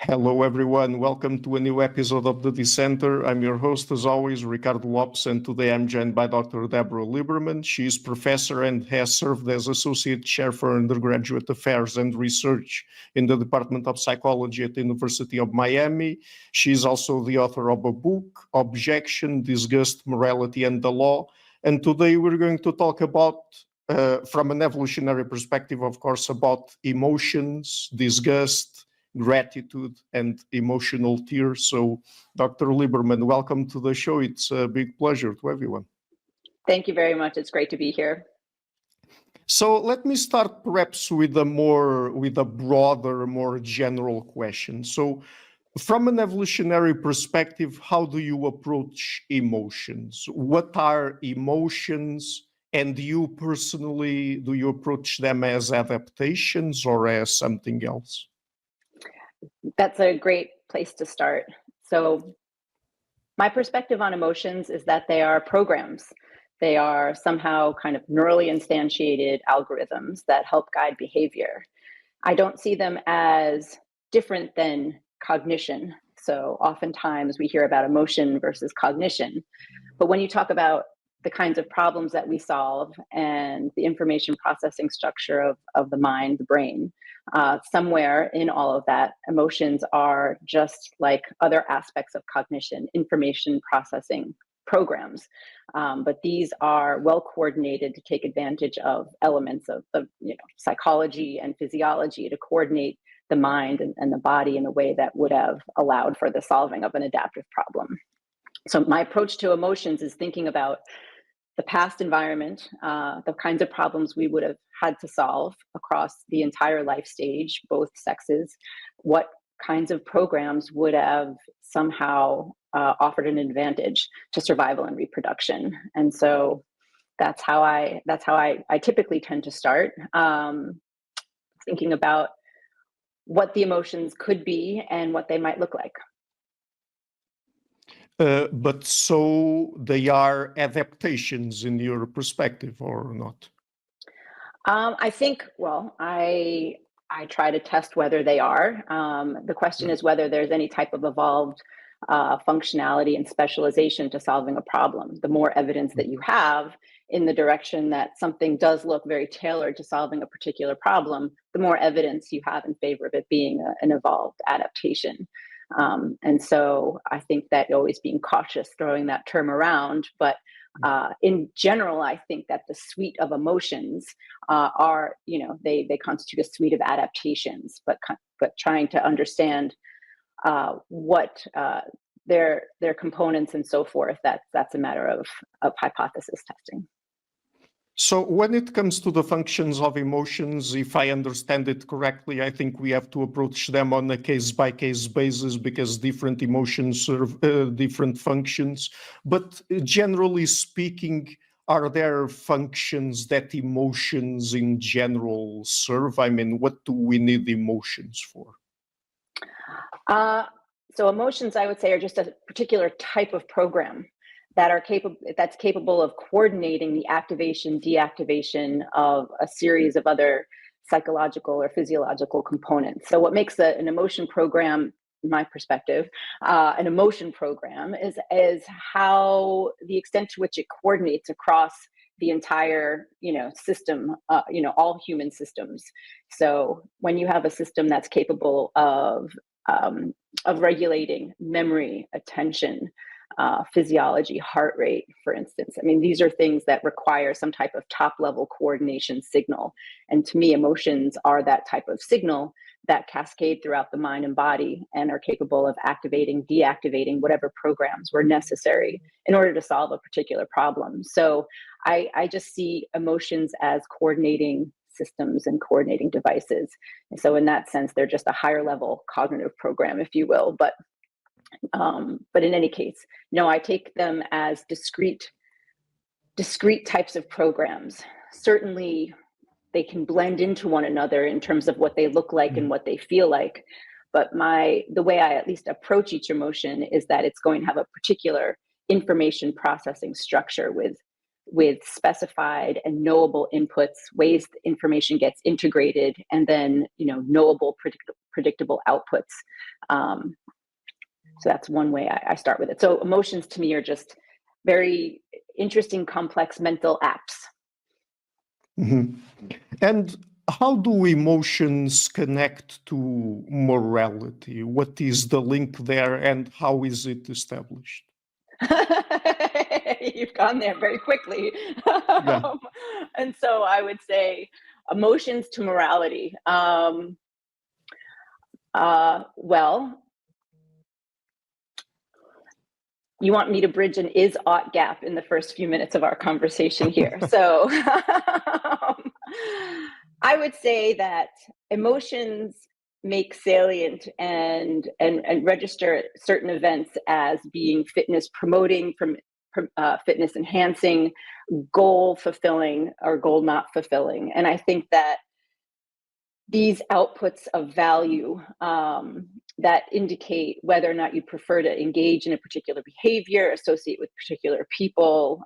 Hello, everyone. Welcome to a new episode of the Dissenter. I'm your host, as always, Ricardo Lopes, and today I'm joined by Dr. Debra Lieberman. She is professor and has served as Associate Chair for Undergraduate Affairs and Research in the Department of Psychology at the University of Miami. She is also the author of a book, Objection, Disgust, Morality, and the Law. And today we're going to talk about, from an evolutionary perspective, of course, about emotions, disgust, gratitude, and emotional tears. So, Dr. Lieberman, welcome to the show. It's a big pleasure to everyone. Thank you very much. It's great to be here. So let me start perhaps with a broader, more general question. So from an evolutionary perspective, how do you approach emotions? What are emotions? And you personally, do you approach them as adaptations or as something else? That's a great place to start. So my perspective on emotions is that they are programs. They are somehow kind of neurally instantiated algorithms that help guide behavior. I don't see them as different than cognition. So oftentimes we hear about emotion versus cognition. But when you talk about the kinds of problems that we solve and the information processing structure of the mind, the brain, somewhere in all of that, emotions are just like other aspects of cognition, information processing programs. But these are well coordinated to take advantage of elements of psychology and physiology to coordinate the mind and the body in a way that would have allowed for the solving of an adaptive problem. So my approach to emotions is thinking about the past environment, the kinds of problems we would have had to solve across the entire life stage, both sexes, what kinds of programs would have somehow offered an advantage to survival and reproduction. And so that's how I typically tend to start, thinking about what the emotions could be and what they might look like. But so they are adaptations in your perspective, or not? I think, well, I try to test whether they are. The question is whether there's any type of evolved functionality and specialization to solving a problem. The more evidence that you have in the direction that something does look very tailored to solving a particular problem, the more evidence you have in favor of it being an evolved adaptation. And so I think that always being cautious throwing that term around, but in general, I think that the suite of emotions are, they constitute a suite of adaptations, but trying to understand what their components and so forth, that's a matter of hypothesis testing. So when it comes to the functions of emotions, if I understand it correctly, I think we have to approach them on a case-by-case basis because different emotions serve different functions. But generally speaking, are there functions that emotions in general serve? I mean, what do we need emotions for? So emotions, I would say, are just a particular type of program that's capable of coordinating the activation, deactivation of a series of other psychological or physiological components. So what makes an emotion program, in my perspective, an emotion program is how the extent to which it coordinates across the entire, system, all human systems. So when you have a system that's capable of regulating memory, attention, physiology, heart rate, for instance. I mean, these are things that require some type of top-level coordination signal. And to me, emotions are that type of signal that cascade throughout the mind and body and are capable of activating, deactivating whatever programs were necessary in order to solve a particular problem. So I just see emotions as coordinating systems and coordinating devices. And so in that sense, they're just a higher level cognitive program, if you will. But in any case, no, I take them as discrete types of programs. Certainly, they can blend into one another in terms of what they look like and what they feel like. But the way I at least approach each emotion is that it's going to have a particular information processing structure with specified and knowable inputs, ways the information gets integrated, and then knowable predictable outputs. So that's one way I start with it. So emotions to me are just very interesting, complex mental apps. Mm-hmm. And how do emotions connect to morality? What is the link there, and how is it established? You've gone there very quickly. Yeah. And so I would say emotions to morality. Well, you want me to bridge an is-ought gap in the first few minutes of our conversation here. So I would say that emotions make salient and register certain events as being fitness promoting, fitness enhancing, goal fulfilling, or goal not fulfilling. And I think that these outputs of value that indicate whether or not you prefer to engage in a particular behavior, associate with particular people,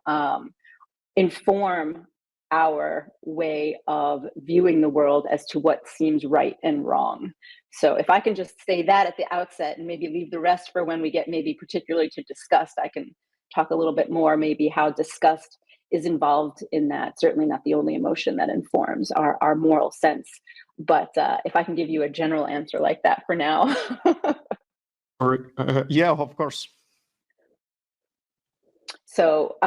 inform our way of viewing the world as to what seems right and wrong. So if I can just say that at the outset and maybe leave the rest for when we get maybe particularly to disgust, I can talk a little bit more maybe how disgust is involved in that. Certainly not the only emotion that informs our moral sense. But if I can give you a general answer like that for now. Yeah, of course. So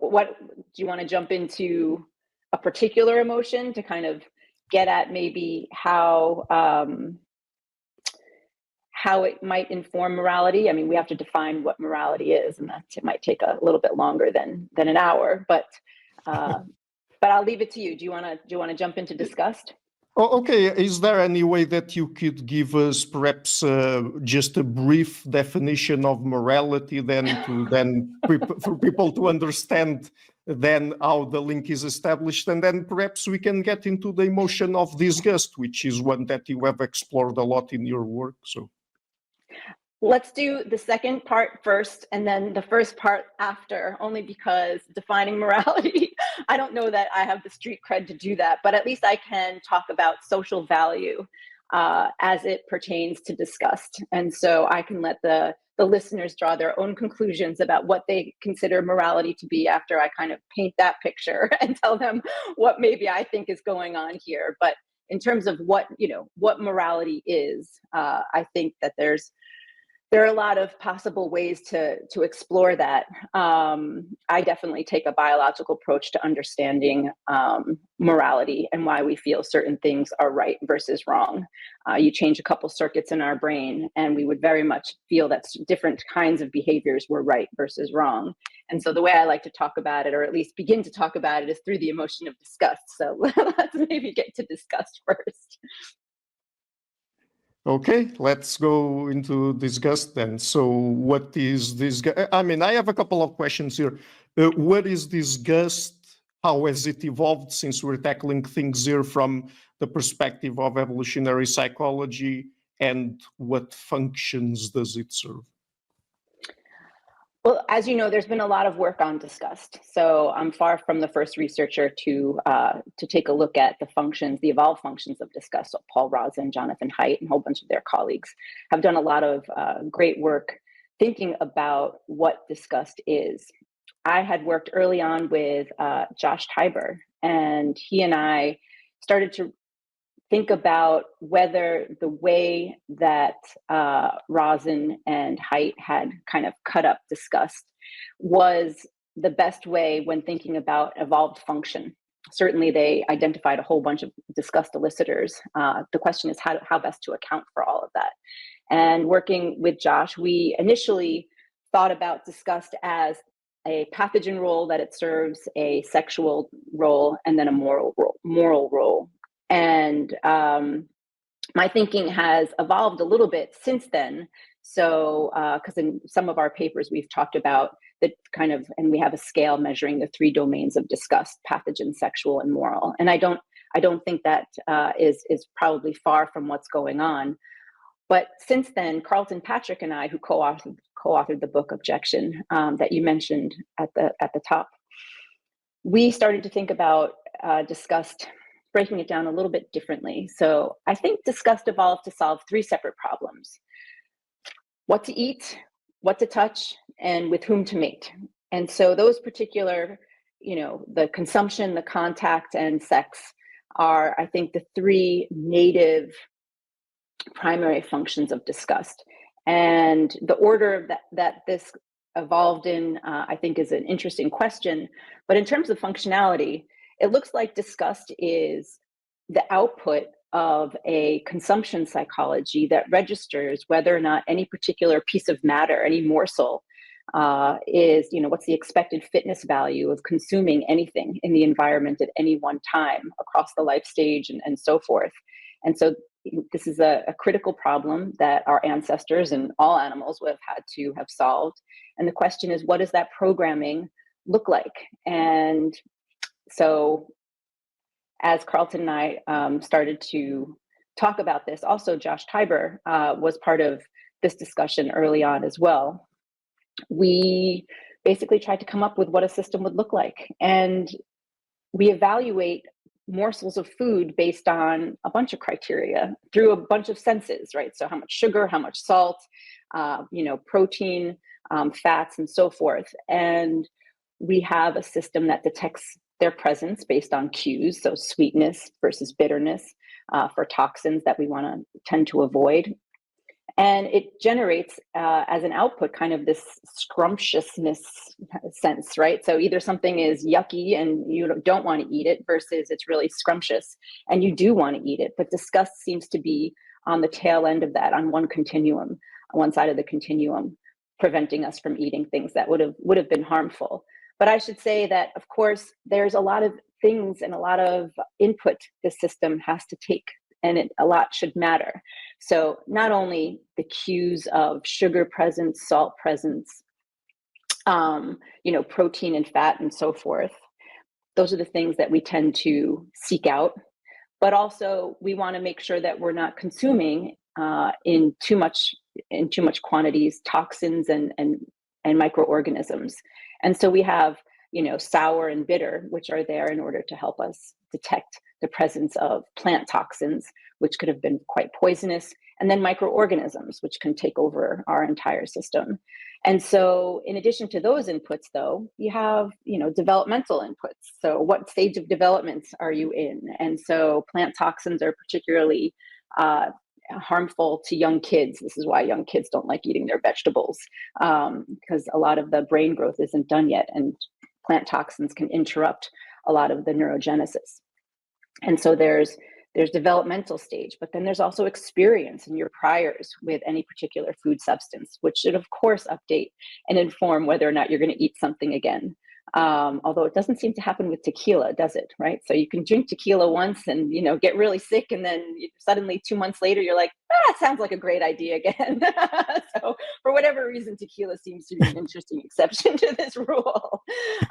what do you want to jump into a particular emotion to kind of get at maybe how it might inform morality? I mean, we have to define what morality is, and that might take a little bit longer than an hour. But I'll leave it to you. Do you want to jump into disgust? Oh, okay. Is there any way that you could give us perhaps just a brief definition of morality, for people to understand then how the link is established, and then perhaps we can get into the emotion of disgust, which is one that you have explored a lot in your work. So let's do the second part first and then the first part after, only because defining morality, I don't know that I have the street cred to do that, but at least I can talk about social value as it pertains to disgust. And so I can let the listeners draw their own conclusions about what they consider morality to be after I kind of paint that picture and tell them what maybe I think is going on here. But in terms of what morality is, I think that there are a lot of possible ways to explore that. I definitely take a biological approach to understanding morality and why we feel certain things are right versus wrong. You change a couple circuits in our brain, and we would very much feel that different kinds of behaviors were right versus wrong. And so the way I like to talk about it, or at least begin to talk about it, is through the emotion of disgust. So let's maybe get to disgust first. okay, let's go into disgust then. So what is disgust? I mean, I have a couple of questions here. What is disgust? How has it evolved, since we're tackling things here from the perspective of evolutionary psychology, and what functions does it serve? Well, as you know, there's been a lot of work on disgust. So I'm far from the first researcher to take a look at the evolved functions of disgust. So Paul Rozin, Jonathan Haidt, and a whole bunch of their colleagues have done a lot of great work thinking about what disgust is. I had worked early on with Josh Tiber, and he and I started to think about whether the way that Rozin and Haidt had kind of cut up disgust was the best way when thinking about evolved function. Certainly, they identified a whole bunch of disgust elicitors. The question is how best to account for all of that. And working with Josh, we initially thought about disgust as a pathogen role that it serves, a sexual role, and then a moral role. And my thinking has evolved a little bit since then. So, because in some of our papers, we've talked about the kind of, and we have a scale measuring the 3 domains of disgust: pathogen, sexual, and moral. And I don't think that is probably far from what's going on. But since then, Carlton Patrick and I, who co-authored the book Objection that you mentioned at the top, we started to think about disgust breaking it down a little bit differently. So I think disgust evolved to solve three separate problems: what to eat, what to touch, and with whom to mate. And so those particular, the consumption, the contact, and sex are, I think, the three native primary functions of disgust. And the order that this evolved in, I think, is an interesting question. But in terms of functionality, it looks like disgust is the output of a consumption psychology that registers whether or not any particular piece of matter, any morsel, is, what's the expected fitness value of consuming anything in the environment at any one time across the life stage and so forth. And so this is a critical problem that our ancestors and all animals would have had to have solved. And the question is, what does that programming look like? And so as Carlton and I started to talk about this, also Josh Tiber was part of this discussion early on as well. We basically tried to come up with what a system would look like. And we evaluate morsels of food based on a bunch of criteria through a bunch of senses, right? So how much sugar, how much salt, protein, fats, and so forth. And we have a system that detects their presence based on cues, so sweetness versus bitterness, for toxins that we want to tend to avoid. And it generates as an output kind of this scrumptiousness sense, right? So either something is yucky and you don't want to eat it versus it's really scrumptious and you do want to eat it. But disgust seems to be on the tail end of that, on one side of the continuum, preventing us from eating things that would have been harmful. But I should say that, of course, there's a lot of things and a lot of input the system has to take, and a lot should matter. So not only the cues of sugar presence, salt presence, protein and fat and so forth, those are the things that we tend to seek out, but also we want to make sure that we're not consuming in too much quantities toxins and microorganisms. And so we have, sour and bitter, which are there in order to help us detect the presence of plant toxins, which could have been quite poisonous, and then microorganisms, which can take over our entire system. And so in addition to those inputs, though, you have, developmental inputs. So what stage of development are you in? And so plant toxins are particularly harmful to young kids. This is why young kids don't like eating their vegetables, because a lot of the brain growth isn't done yet, and plant toxins can interrupt a lot of the neurogenesis. And so there's developmental stage, but then there's also experience in your priors with any particular food substance, which should of course update and inform whether or not you're going to eat something again. Although it doesn't seem to happen with tequila, does it? Right? So you can drink tequila once and, get really sick. And then suddenly 2 months later, you're like, it sounds like a great idea again. So for whatever reason, tequila seems to be an interesting exception to this rule.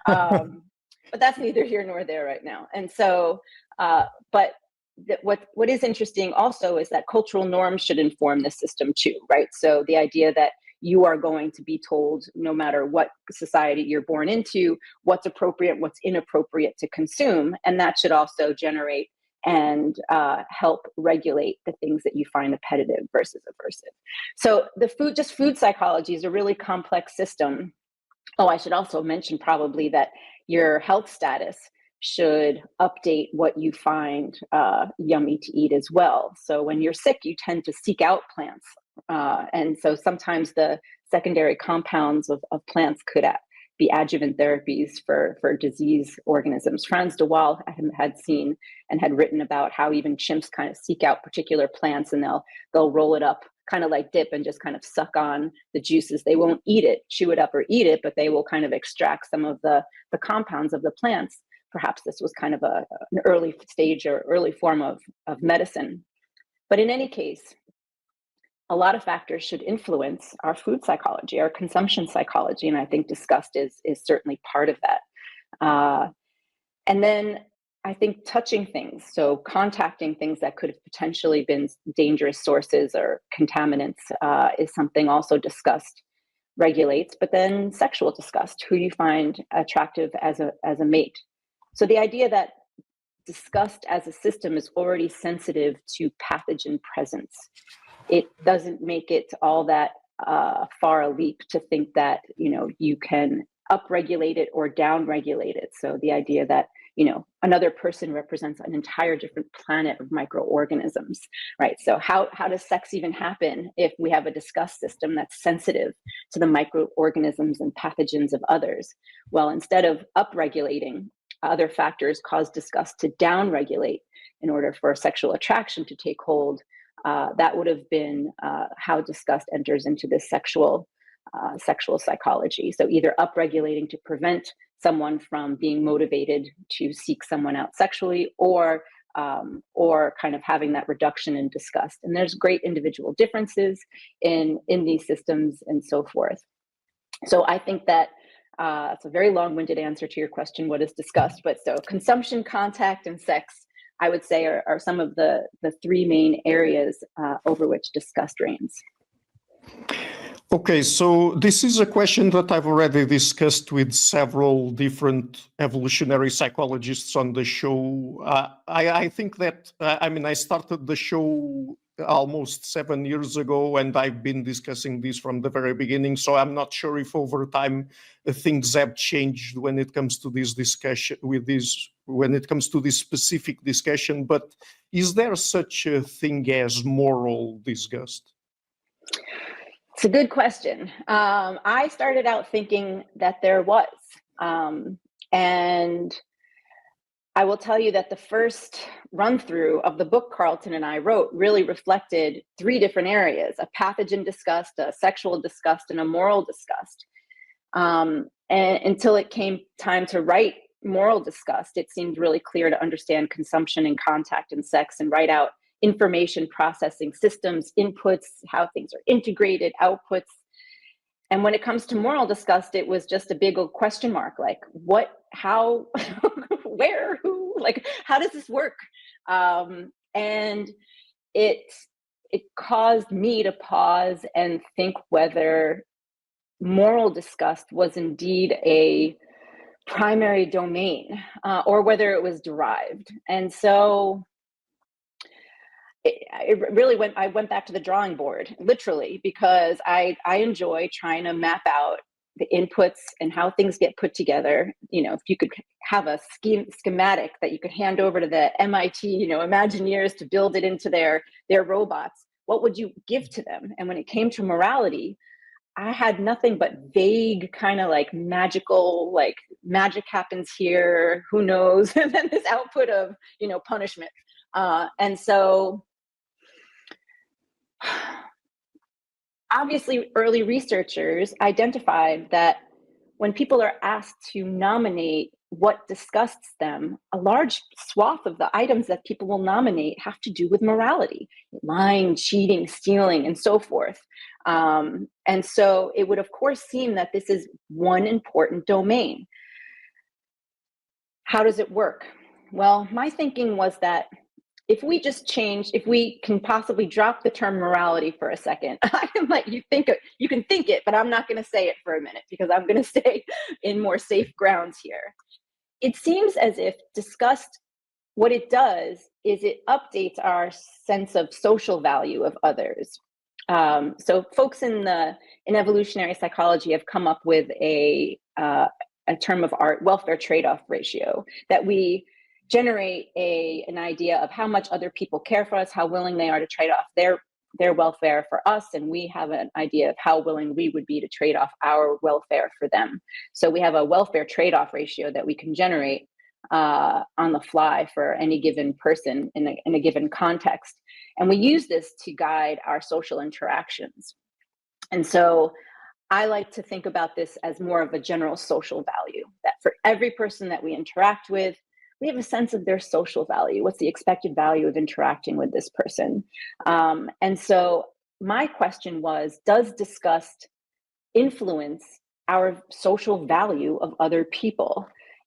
But that's neither here nor there right now. And so, but what is interesting also is that cultural norms should inform the system too, right? So the idea that you are going to be told, no matter what society you're born into, what's appropriate, what's inappropriate to consume. And that should also generate and help regulate the things that you find appetitive versus aversive. So food psychology is a really complex system. Oh, I should also mention probably that your health status should update what you find yummy to eat as well. So when you're sick, you tend to seek out plants. And so sometimes the secondary compounds of plants could be adjuvant therapies for disease organisms. Frans de Waal had seen and had written about how even chimps kind of seek out particular plants, and they'll roll it up kind of like dip and just kind of suck on the juices. They won't eat it, chew it up or eat it, but they will kind of extract some of the compounds of the plants. Perhaps this was kind of an early stage or early form of medicine. But in any case, a lot of factors should influence our food psychology, our consumption psychology, and I think disgust is certainly part of that. And then I think touching things, so contacting things that could have potentially been dangerous sources or contaminants, is something also disgust regulates. But then sexual disgust, who you find attractive as a mate. So the idea that disgust as a system is already sensitive to pathogen presence. It doesn't make it all that far a leap to think that, you can upregulate it or downregulate it. So the idea that, another person represents an entire different planet of microorganisms, right? So how does sex even happen if we have a disgust system that's sensitive to the microorganisms and pathogens of others? Well, instead of upregulating, other factors cause disgust to downregulate in order for sexual attraction to take hold. That would have been how disgust enters into this sexual psychology. So either upregulating to prevent someone from being motivated to seek someone out sexually, or kind of having that reduction in disgust. And there's great individual differences in these systems and so forth. So I think that it's a very long-winded answer to your question, what is disgust? But so consumption, contact, and sex, I would say are some of the three main areas over which disgust reigns. Okay, so this is a question that I've already discussed with several different evolutionary psychologists on the show. I think that, I started the show almost 7 years ago, and I've been discussing this from the very beginning, so I'm not sure if over time things have changed when it comes to this discussion, when it comes to this specific discussion, but is there such a thing as moral disgust? It's a good question. I started out thinking that there was. And I will tell you that the first run through of the book Carlton and I wrote really reflected three different areas: a pathogen disgust, a sexual disgust, and a moral disgust. And until it came time to write moral disgust, it seemed really clear to understand consumption and contact and sex and write out information processing systems, inputs, how things are integrated, outputs. And when it comes to moral disgust, it was just a big old question mark, like what, how, where, who, like, how does this work? And it caused me to pause and think whether moral disgust was indeed a primary domain or whether it was derived. And so I went back to the drawing board, literally, because I enjoy trying to map out the inputs and how things get put together. If you could have a schematic that you could hand over to the MIT, Imagineers to build it into their robots, what would you give to them? And when it came to morality, I had nothing but vague kind of like magical, like magic happens here, who knows? And then this output of, punishment. And so obviously early researchers identified that when people are asked to nominate what disgusts them, a large swath of the items that people will nominate have to do with morality: lying, cheating, stealing, and so forth. And so it would, of course, seem that this is one important domain. How does it work? Well, my thinking was that if we can possibly drop the term morality for a second, I can let you think it, you can think it, but I'm not going to say it for a minute because I'm going to stay in more safe grounds here. It seems as if disgust, what it does is it updates our sense of social value of others. So folks in evolutionary psychology have come up with a term of art, welfare trade-off ratio, that we generate an idea of how much other people care for us, how willing they are to trade off their welfare for us, and we have an idea of how willing we would be to trade off our welfare for them. So we have a welfare trade-off ratio that we can generate on the fly for any given person in a given context. And we use this to guide our social interactions. And so I like to think about this as more of a general social value, that for every person that we interact with, we have a sense of their social value. What's the expected value of interacting with this person? And so my question was, does disgust influence our social value of other people?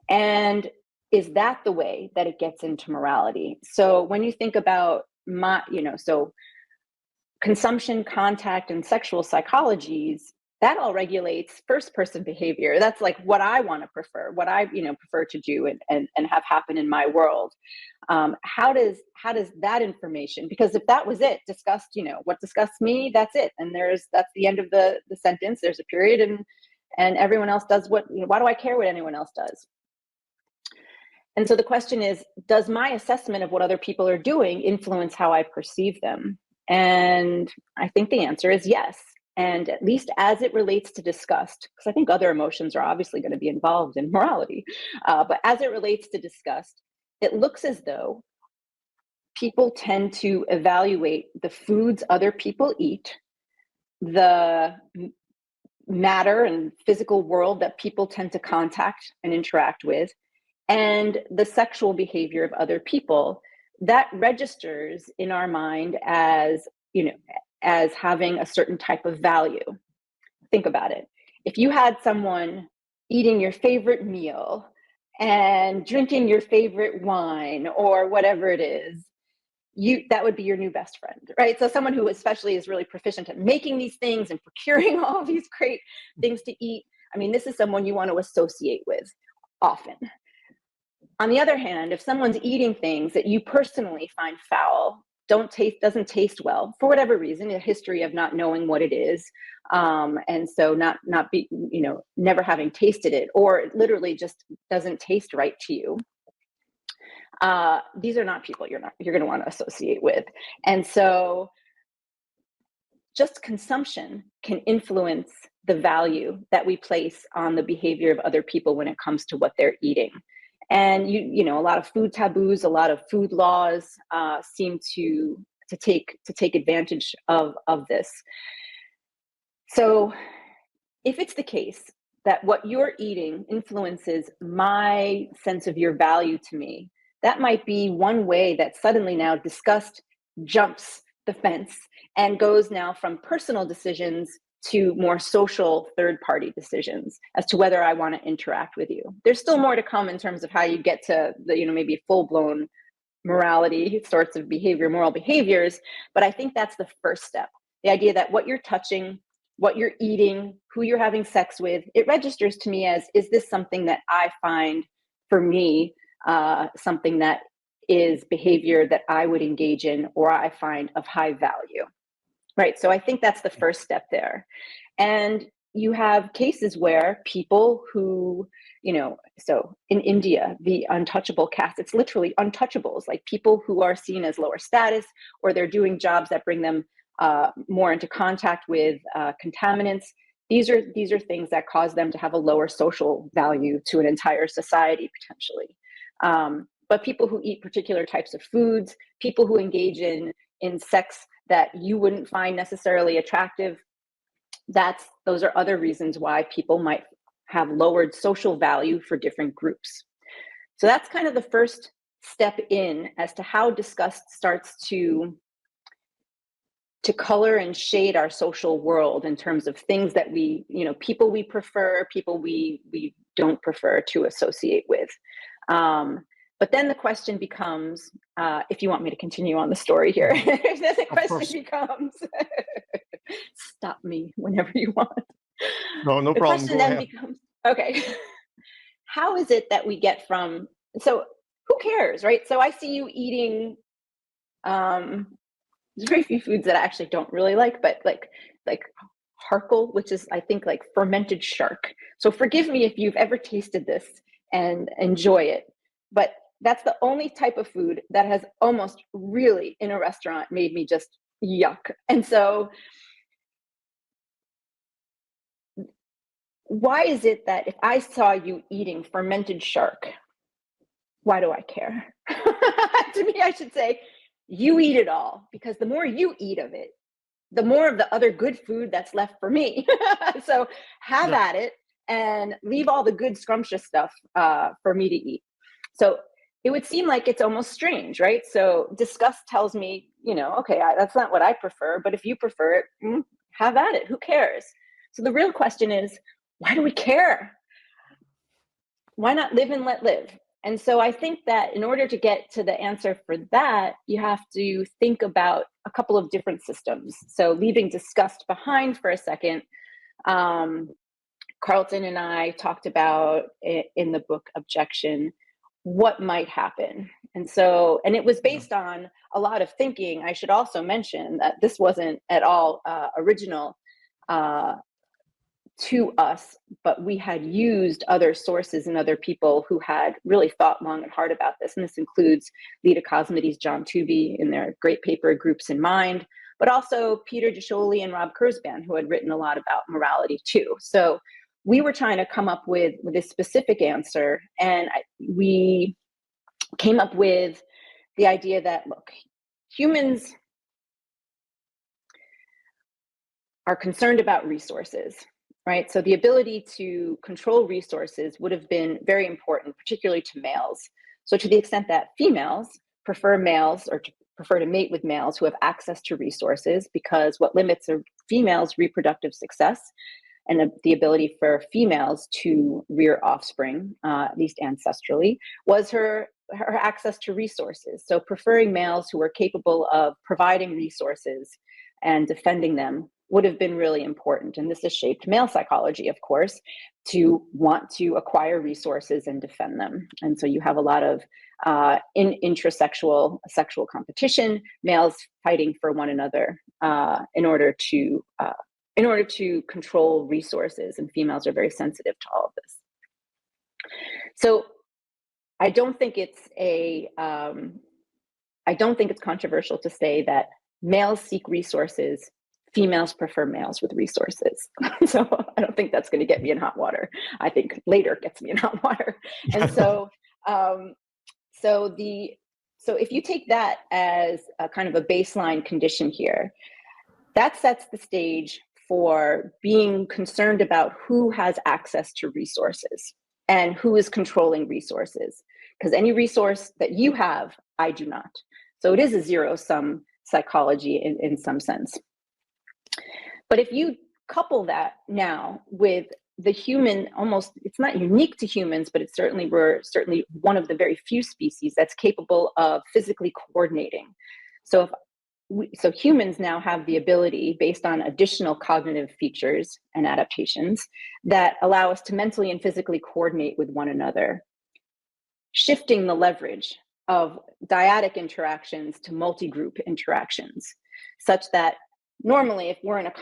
And is that the way that it gets into morality? So when you think about so consumption, contact, and sexual psychologies, that all regulates first person behavior. That's like what I want to prefer, what I prefer to do and have happen in my world. How does that information, because if that was it, disgust, what disgusts me, that's it, and that's the end of the sentence. There's a period, and everyone else does what, why do I care what anyone else does? And so the question is, does my assessment of what other people are doing influence how I perceive them? And I think the answer is yes. And at least as it relates to disgust, because I think other emotions are obviously going to be involved in morality, but as it relates to disgust, it looks as though people tend to evaluate the foods other people eat, the matter and physical world that people tend to contact and interact with, and the sexual behavior of other people. That registers in our mind as, as having a certain type of value. Think about it. If you had someone eating your favorite meal and drinking your favorite wine or whatever it is, that would be your new best friend, right? So someone who especially is really proficient at making these things and procuring all these great things to eat. I mean, this is someone you want to associate with often. On the other hand, if someone's eating things that you personally find foul, doesn't taste well, for whatever reason, a history of not knowing what it is, and so never having tasted it, or it literally just doesn't taste right to you, these are not people you're going to want to associate with. And so just consumption can influence the value that we place on the behavior of other people when it comes to what they're eating. And a lot of food taboos, a lot of food laws seem to take advantage of this. So if it's the case that what you're eating influences my sense of your value to me, that might be one way that suddenly now disgust jumps the fence and goes now from personal decisions to more social third-party decisions as to whether I want to interact with you. There's still more to come in terms of how you get to the, maybe full-blown morality sorts of moral behaviors, but I think that's the first step. The idea that what you're touching, what you're eating, who you're having sex with, it registers to me as, is this something that I find, for me, something that is behavior that I would engage in or I find of high value. Right. So I think that's the first step there. And you have cases where people who, so in India, the untouchable caste, it's literally untouchables, like people who are seen as lower status, or they're doing jobs that bring them more into contact with contaminants. These are things that cause them to have a lower social value to an entire society, potentially. But people who eat particular types of foods, people who engage in sex that you wouldn't find necessarily attractive, those are other reasons why people might have lowered social value for different groups. So that's kind of the first step in as to how disgust starts to color and shade our social world in terms of things that we, people we prefer, people we don't prefer to associate with. But then the question becomes, if you want me to continue on the story here, then the question becomes, stop me whenever you want. No problem. The question then becomes, okay, how is it that we get from, so who cares, right? So I see you eating, there's very few foods that I actually don't really like, but like harkle, which is, I think, like fermented shark. So forgive me if you've ever tasted this and enjoy it, but that's the only type of food that has almost really in a restaurant made me just yuck. And so why is it that if I saw you eating fermented shark, why do I care? To me, I should say, you eat it all, because the more you eat of it, the more of the other good food that's left for me. So have at it and leave all the good scrumptious stuff for me to eat. So it would seem like it's almost strange, right? So disgust tells me, okay, that's not what I prefer, but if you prefer it, have at it. Who cares? So the real question is, why do we care? Why not live and let live? And so I think that in order to get to the answer for that, you have to think about a couple of different systems. So leaving disgust behind for a second, Carlton and I talked about in the book Objection what might happen. And it was based on a lot of thinking. I should also mention that this wasn't at all original to us, but we had used other sources and other people who had really thought long and hard about this. And this includes Lita Cosmides, John Tooby in their great paper, Groups in Mind, but also Peter Discioli and Rob Kurzban, who had written a lot about morality too. So we were trying to come up with a specific answer. And we came up with the idea that, look, humans are concerned about resources, right? So the ability to control resources would have been very important, particularly to males. So to the extent that females prefer males or prefer to mate with males who have access to resources, because what limits a female's reproductive success and the ability for females to rear offspring, at least ancestrally, was her access to resources. So preferring males who were capable of providing resources and defending them would have been really important. And this has shaped male psychology, of course, to want to acquire resources and defend them. And so you have a lot of intrasexual sexual competition, males fighting for one another in order to control resources, and females are very sensitive to all of this. So I don't think it's controversial to say that males seek resources, females prefer males with resources. So I don't think that's going to get me in hot water. I think later gets me in hot water. And so, so if you take that as a kind of a baseline condition here, that sets the stage for being concerned about who has access to resources and who is controlling resources. Because any resource that you have, I do not. So it is a zero-sum psychology in some sense. But if you couple that now with the human, it's not unique to humans, but we're certainly one of the very few species that's capable of physically coordinating. So humans now have the ability, based on additional cognitive features and adaptations, that allow us to mentally and physically coordinate with one another, shifting the leverage of dyadic interactions to multi-group interactions, such that normally if we're in a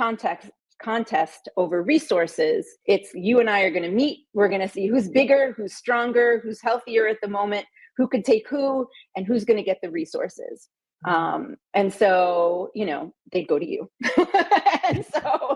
contest over resources, it's you and I are going to meet, we're going to see who's bigger, who's stronger, who's healthier at the moment, who could take who, and who's going to get the resources. And so, they'd go to you. And so,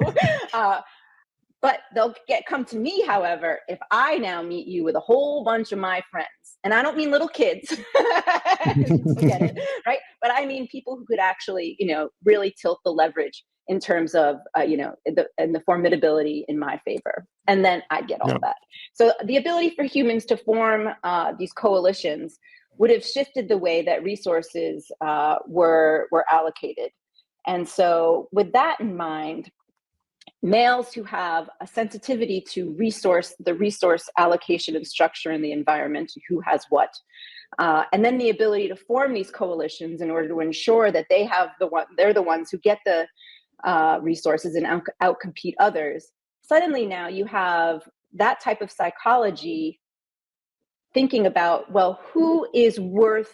but they'll come to me, however, if I now meet you with a whole bunch of my friends, and I don't mean little kids, forget it, right? But I mean people who could actually, really tilt the leverage in terms of, the formidability in my favor. And then I get all that. So the ability for humans to form these coalitions would have shifted the way that resources were allocated. And so with that in mind, males who have a sensitivity to the resource allocation and structure in the environment, who has what, and then the ability to form these coalitions in order to ensure that they're the ones who get the resources and outcompete others. Suddenly now you have that type of psychology thinking about, well, who is worth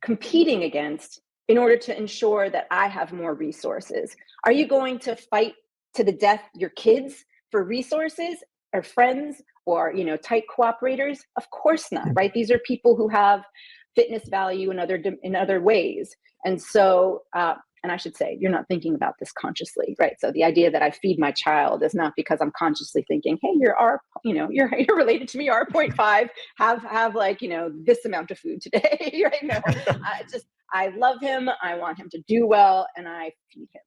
competing against in order to ensure that I have more resources? Are you going to fight to the death your kids for resources, or friends, or tight cooperators? Of course not, right? These are people who have fitness value in other ways. And so, and I should say, you're not thinking about this consciously, right? So the idea that I feed my child is not because I'm consciously thinking, hey, you're related to me, R.5, have like, this amount of food today, right? No, I love him, I want him to do well, and I feed him.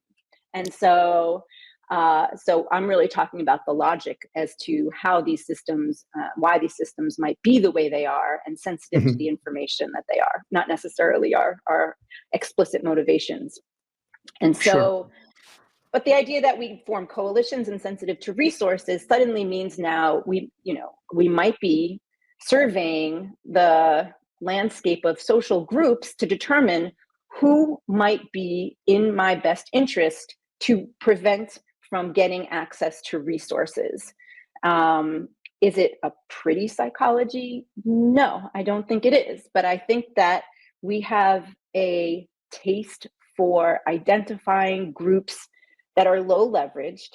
And so I'm really talking about the logic as to how these systems, why these systems might be the way they are and sensitive to the information that they are, not necessarily our explicit motivations. And so, but the idea that we form coalitions and sensitive to resources suddenly means now we might be surveying the landscape of social groups to determine who might be in my best interest to prevent from getting access to resources. Is it a pretty psychology? No, I don't think it is. But I think that we have a taste for identifying groups that are low leveraged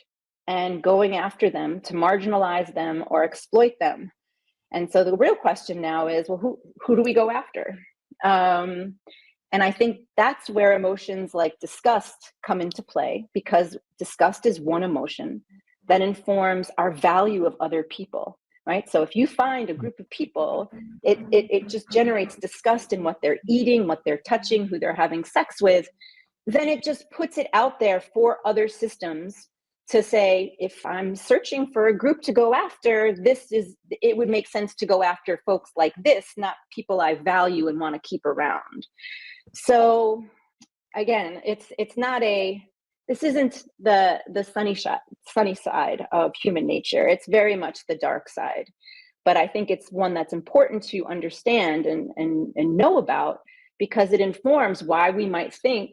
and going after them to marginalize them or exploit them. And so the real question now is, well, who do we go after? And I think that's where emotions like disgust come into play, because disgust is one emotion that informs our value of other people, right? So if you find a group of people, it just generates disgust in what they're eating, what they're touching, who they're having sex with, then it just puts it out there for other systems to say, if I'm searching for a group to go after, it would make sense to go after folks like this, not people I value and want to keep around. So again, this isn't the sunny side of human nature. It's very much the dark side. But I think it's one that's important to understand and know about, because it informs why we might think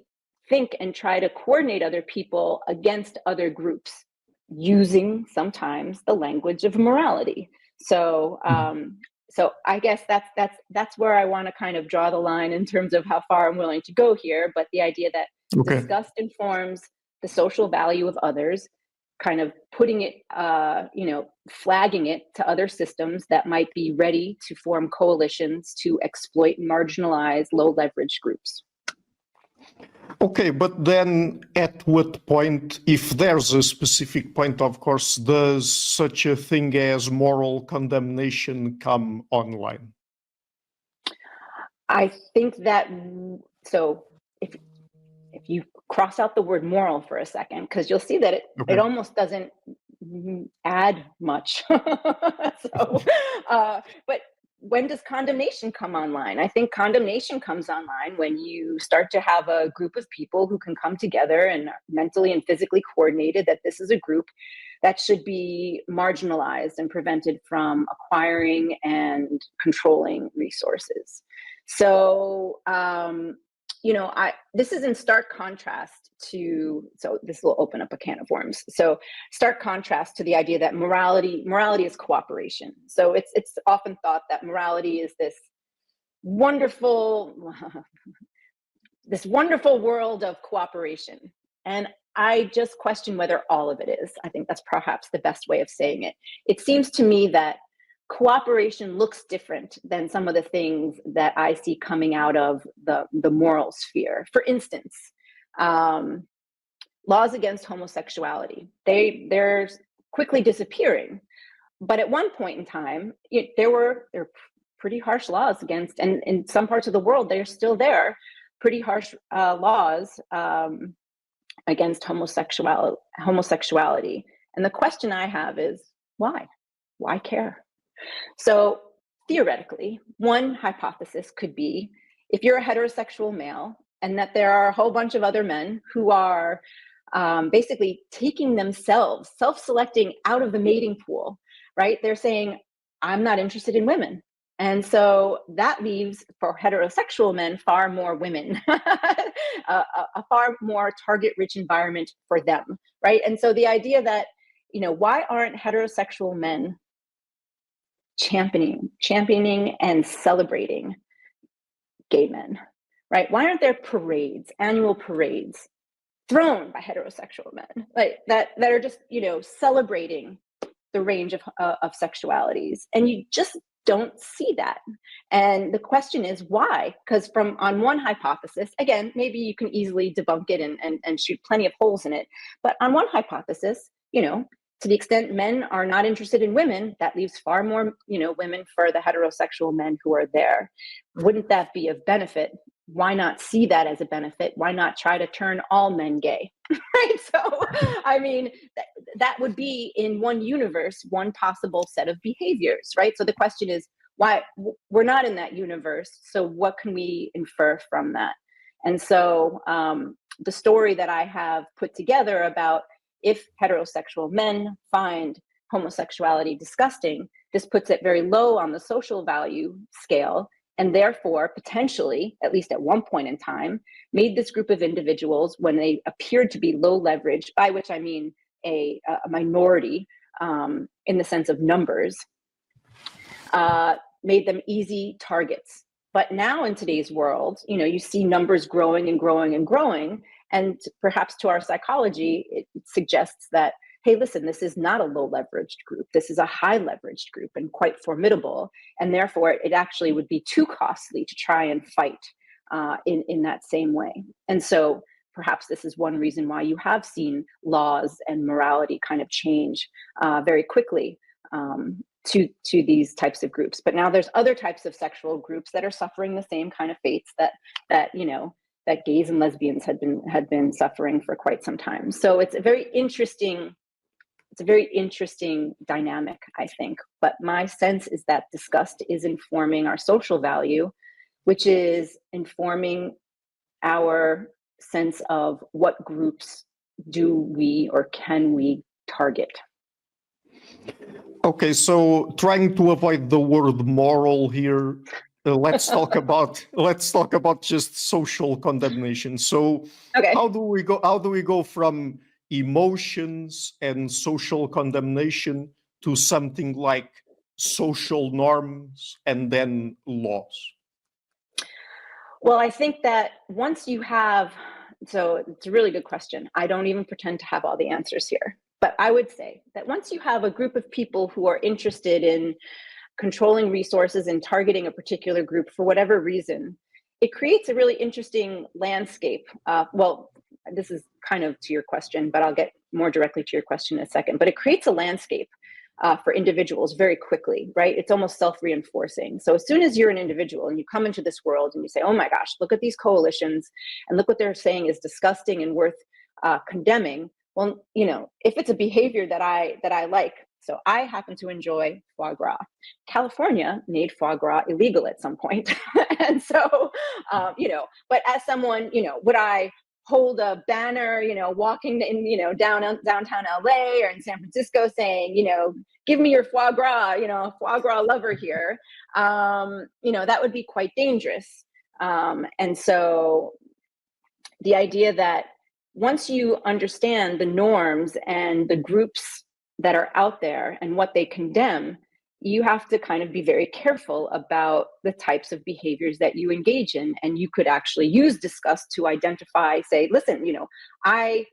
and try to coordinate other people against other groups using sometimes the language of morality. So so I guess that's where I want to kind of draw the line in terms of how far I'm willing to go here. But the idea that disgust informs the social value of others, kind of putting it, flagging it to other systems that might be ready to form coalitions to exploit and marginalize low leverage groups. Okay, but then at what point, if there's a specific point, of course, does such a thing as moral condemnation come online? I think that, so if you cross out the word moral for a second, because you'll see that it almost doesn't add much. But when does condemnation come online? I think condemnation comes online when you start to have a group of people who can come together and mentally and physically coordinated that this is a group that should be marginalized and prevented from acquiring and controlling resources. So, this is in stark contrast to, so this will open up a can of worms. So stark contrast to the idea that morality is cooperation. So it's often thought that morality is this wonderful world of cooperation. And I just question whether all of it is. I think that's perhaps the best way of saying it. It seems to me that cooperation looks different than some of the things that I see coming out of the moral sphere. For instance, laws against homosexuality, they're quickly disappearing. But at one point in time, there were pretty harsh laws against, and in some parts of the world, they're still there, pretty harsh laws against homosexuality. And the question I have is, why? Why care? So theoretically, one hypothesis could be, if you're a heterosexual male and that there are a whole bunch of other men who are basically taking themselves, self-selecting out of the mating pool, right? They're saying, I'm not interested in women. And so that leaves for heterosexual men far more women, a far more target-rich environment for them, right? And so the idea that, why aren't heterosexual men championing and celebrating gay men, right? Why aren't there parades, annual parades thrown by heterosexual men, like that are just, celebrating the range of sexualities? And you just don't see that. And the question is why? Because on one hypothesis, again, maybe you can easily debunk it and shoot plenty of holes in it. But on one hypothesis, to the extent men are not interested in women, that leaves far more, women for the heterosexual men who are there. Wouldn't that be of benefit? Why not see that as a benefit? Why not try to turn all men gay? Right? So, I mean, that would be in one universe, one possible set of behaviors, right? So the question is, why we're not in that universe? So what can we infer from that? And so the story that I have put together about, if heterosexual men find homosexuality disgusting, this puts it very low on the social value scale, and therefore potentially, at least at one point in time, made this group of individuals, when they appeared to be low leverage, by which I mean a minority in the sense of numbers, made them easy targets. But now in today's world, you see numbers growing and growing and growing, and perhaps to our psychology, it suggests that, hey, listen, this is not a low leveraged group. This is a high leveraged group and quite formidable. And therefore, it actually would be too costly to try and fight in that same way. And so perhaps this is one reason why you have seen laws and morality kind of change very quickly to these types of groups. But now there's other types of sexual groups that are suffering the same kind of fates that gays and lesbians had been suffering for quite some time. So it's a very interesting dynamic, I think. But my sense is that disgust is informing our social value, which is informing our sense of what groups do we or can we target. Okay, so trying to avoid the word moral here, let's talk about just social condemnation. So Okay. how do we go from emotions and social condemnation to something like social norms and then laws? Well, I think that once you have, so it's a really good question. I don't even pretend to have all the answers here, but I would say that once you have a group of people who are interested in controlling resources and targeting a particular group for whatever reason, it creates a really interesting landscape. Well, this is kind of to your question, but I'll get more directly to your question in a second. But it creates a landscape for individuals very quickly, right? It's almost self-reinforcing. So as soon as you're an individual and you come into this world and you say, oh my gosh, look at these coalitions and look what they're saying is disgusting and worth condemning. Well, if it's a behavior that I like, so I happen to enjoy foie gras. California made foie gras illegal at some point. And so, but as someone, would I hold a banner, walking in, downtown LA or in San Francisco saying, give me your foie gras, foie gras lover here, that would be quite dangerous. And so the idea that once you understand the norms and the groups that are out there and what they condemn, you have to kind of be very careful about the types of behaviors that you engage in. And you could actually use disgust to identify, say, listen, I'm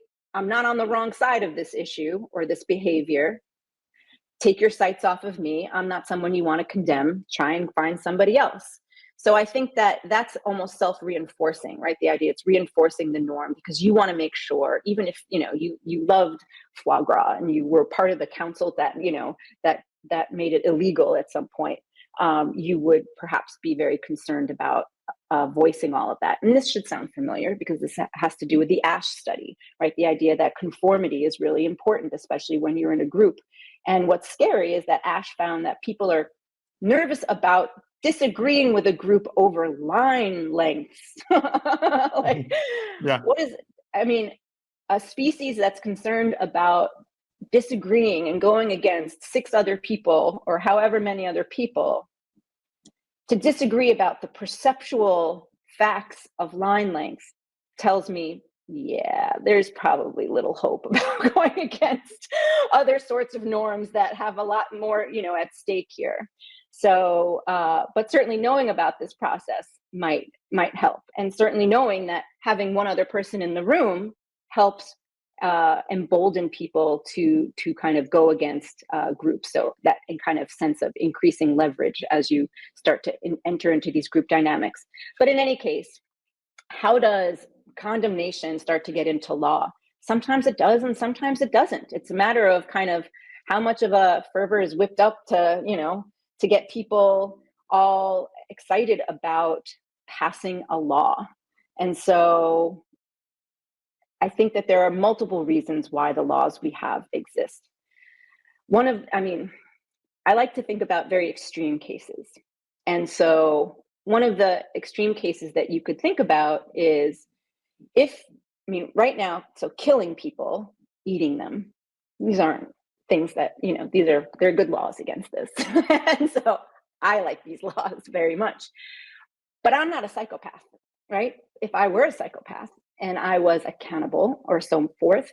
not on the wrong side of this issue or this behavior. Take your sights off of me. I'm not someone you want to condemn. Try and find somebody else. So I think that that's almost self-reinforcing, right? The idea it's reinforcing the norm because you want to make sure, even if, you loved foie gras and you were part of the council that, that made it illegal at some point, you would perhaps be very concerned about voicing all of that. And this should sound familiar because this has to do with the ASH study, right? The idea that conformity is really important, especially when you're in a group. And what's scary is that ASH found that people are nervous about disagreeing with a group over line lengths. A species that's concerned about disagreeing and going against 6 other people or however many other people to disagree about the perceptual facts of line lengths tells me, yeah, there's probably little hope about going against other sorts of norms that have a lot more, at stake here. So, but certainly knowing about this process might help. And certainly knowing that having one other person in the room helps embolden people to kind of go against groups. So that kind of sense of increasing leverage as you start to enter into these group dynamics. But in any case, how does condemnation start to get into law? Sometimes it does, and sometimes it doesn't. It's a matter of kind of how much of a fervor is whipped up to, to get people all excited about passing a law. And so I think that there are multiple reasons why the laws we have exist. I like to think about very extreme cases. And so one of the extreme cases that you could think about is right now, so killing people, eating them, these aren't things that, there are good laws against this. And so I like these laws very much. But I'm not a psychopath, right? If I were a psychopath and I was accountable or so forth,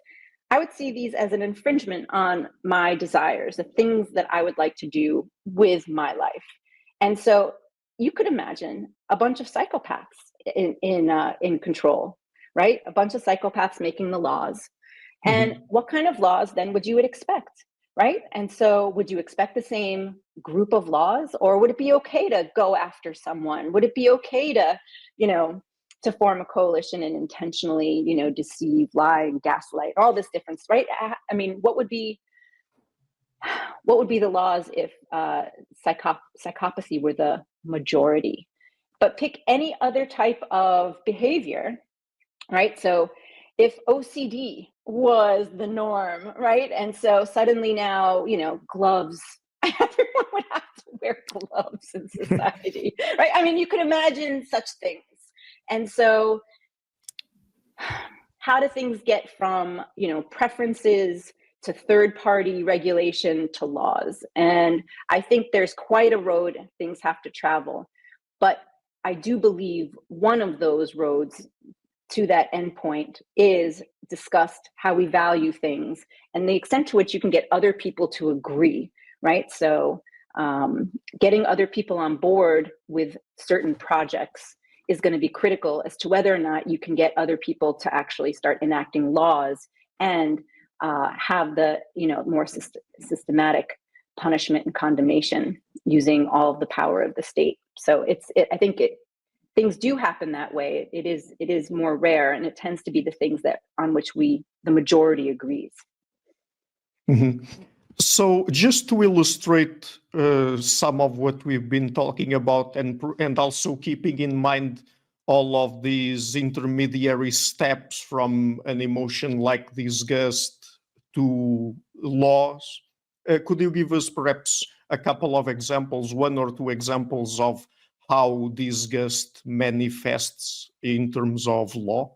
I would see these as an infringement on my desires, the things that I would like to do with my life. And so you could imagine a bunch of psychopaths in control, right? A bunch of psychopaths making the laws. And what kind of laws then would you expect, right? And so would you expect the same group of laws, or would it be okay to go after someone? Would it be okay to, to form a coalition and intentionally, deceive, lie, and gaslight, all this difference, right? I mean, what would be the laws if psychopathy were the majority? But pick any other type of behavior, right? So if OCD was the norm, right? And so suddenly now, gloves, everyone would have to wear gloves in society, right? I mean, you could imagine such things. And so how do things get from, preferences to third-party regulation to laws? And I think there's quite a road things have to travel. But I do believe one of those roads to that endpoint is discussed how we value things and the extent to which you can get other people to agree, right? So getting other people on board with certain projects is going to be critical as to whether or not you can get other people to actually start enacting laws and have the more systematic punishment and condemnation using all of the power of the state. So I think things do happen that way. It is more rare, and it tends to be the things on which the majority agrees. So just to illustrate some of what we've been talking about, and also keeping in mind all of these intermediary steps from an emotion like disgust to laws, could you give us perhaps a couple of examples, one or two examples of how disgust manifests in terms of law?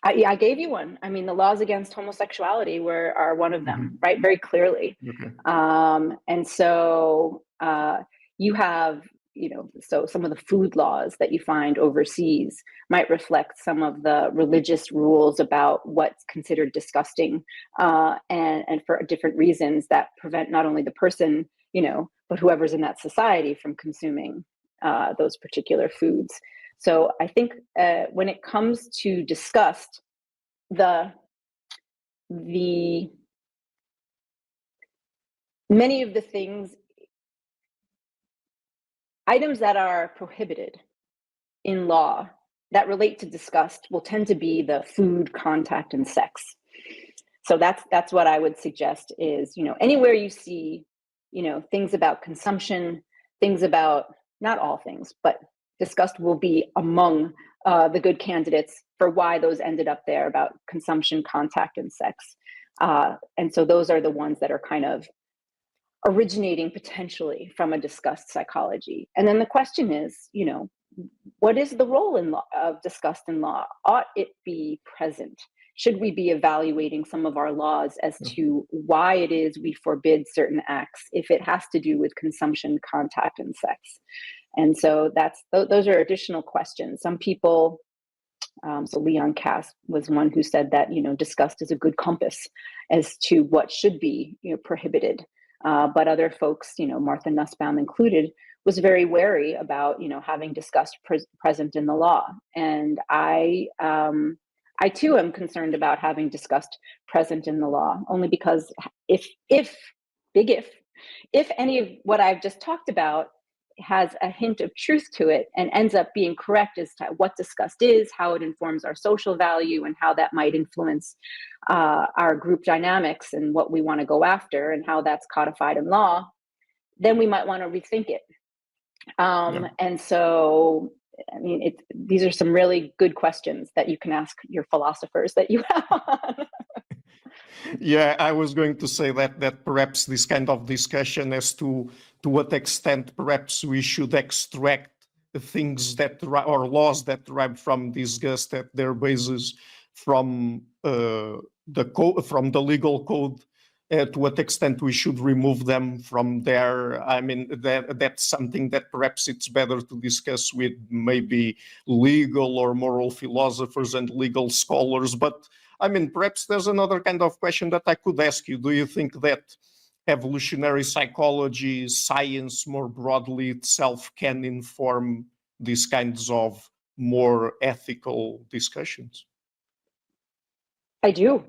I gave you one. I mean, the laws against homosexuality are one of them, right? Very clearly. Okay. And so you have, so some of the food laws that you find overseas might reflect some of the religious rules about what's considered disgusting, and for different reasons that prevent not only the person, but whoever's in that society from consuming those particular foods. So I think when it comes to disgust, the many of the items that are prohibited in law that relate to disgust will tend to be the food, contact, and sex. So that's what I would suggest is, anywhere you see, things about consumption, things about, not all things, but disgust will be among the good candidates for why those ended up there, about consumption, contact, and sex. And so those are the ones that are kind of originating potentially from a disgust psychology. And then the question is, what is the role of disgust in law? Ought it be present? Should we be evaluating some of our laws as to why it is we forbid certain acts if it has to do with consumption, contact, and sex? And so those are additional questions. Some people, so Leon Cass was one who said that, disgust is a good compass as to what should be prohibited. But other folks, Martha Nussbaum included, was very wary about, having disgust present in the law. And I too am concerned about having disgust present in the law, only because if any of what I've just talked about has a hint of truth to it and ends up being correct as to what disgust is, how it informs our social value, and how that might influence our group dynamics and what we want to go after and how that's codified in law, then we might want to rethink it. And so, I mean, these are some really good questions that you can ask your philosophers that you have on. Yeah, I was going to say that perhaps this kind of discussion as to what extent perhaps we should extract things or laws that derive from disgust at their basis from the legal code. To what extent we should remove them from there. I mean, that's something that perhaps it's better to discuss with maybe legal or moral philosophers and legal scholars. But I mean, perhaps there's another kind of question that I could ask you. Do you think that evolutionary psychology, science more broadly itself, can inform these kinds of more ethical discussions? I do.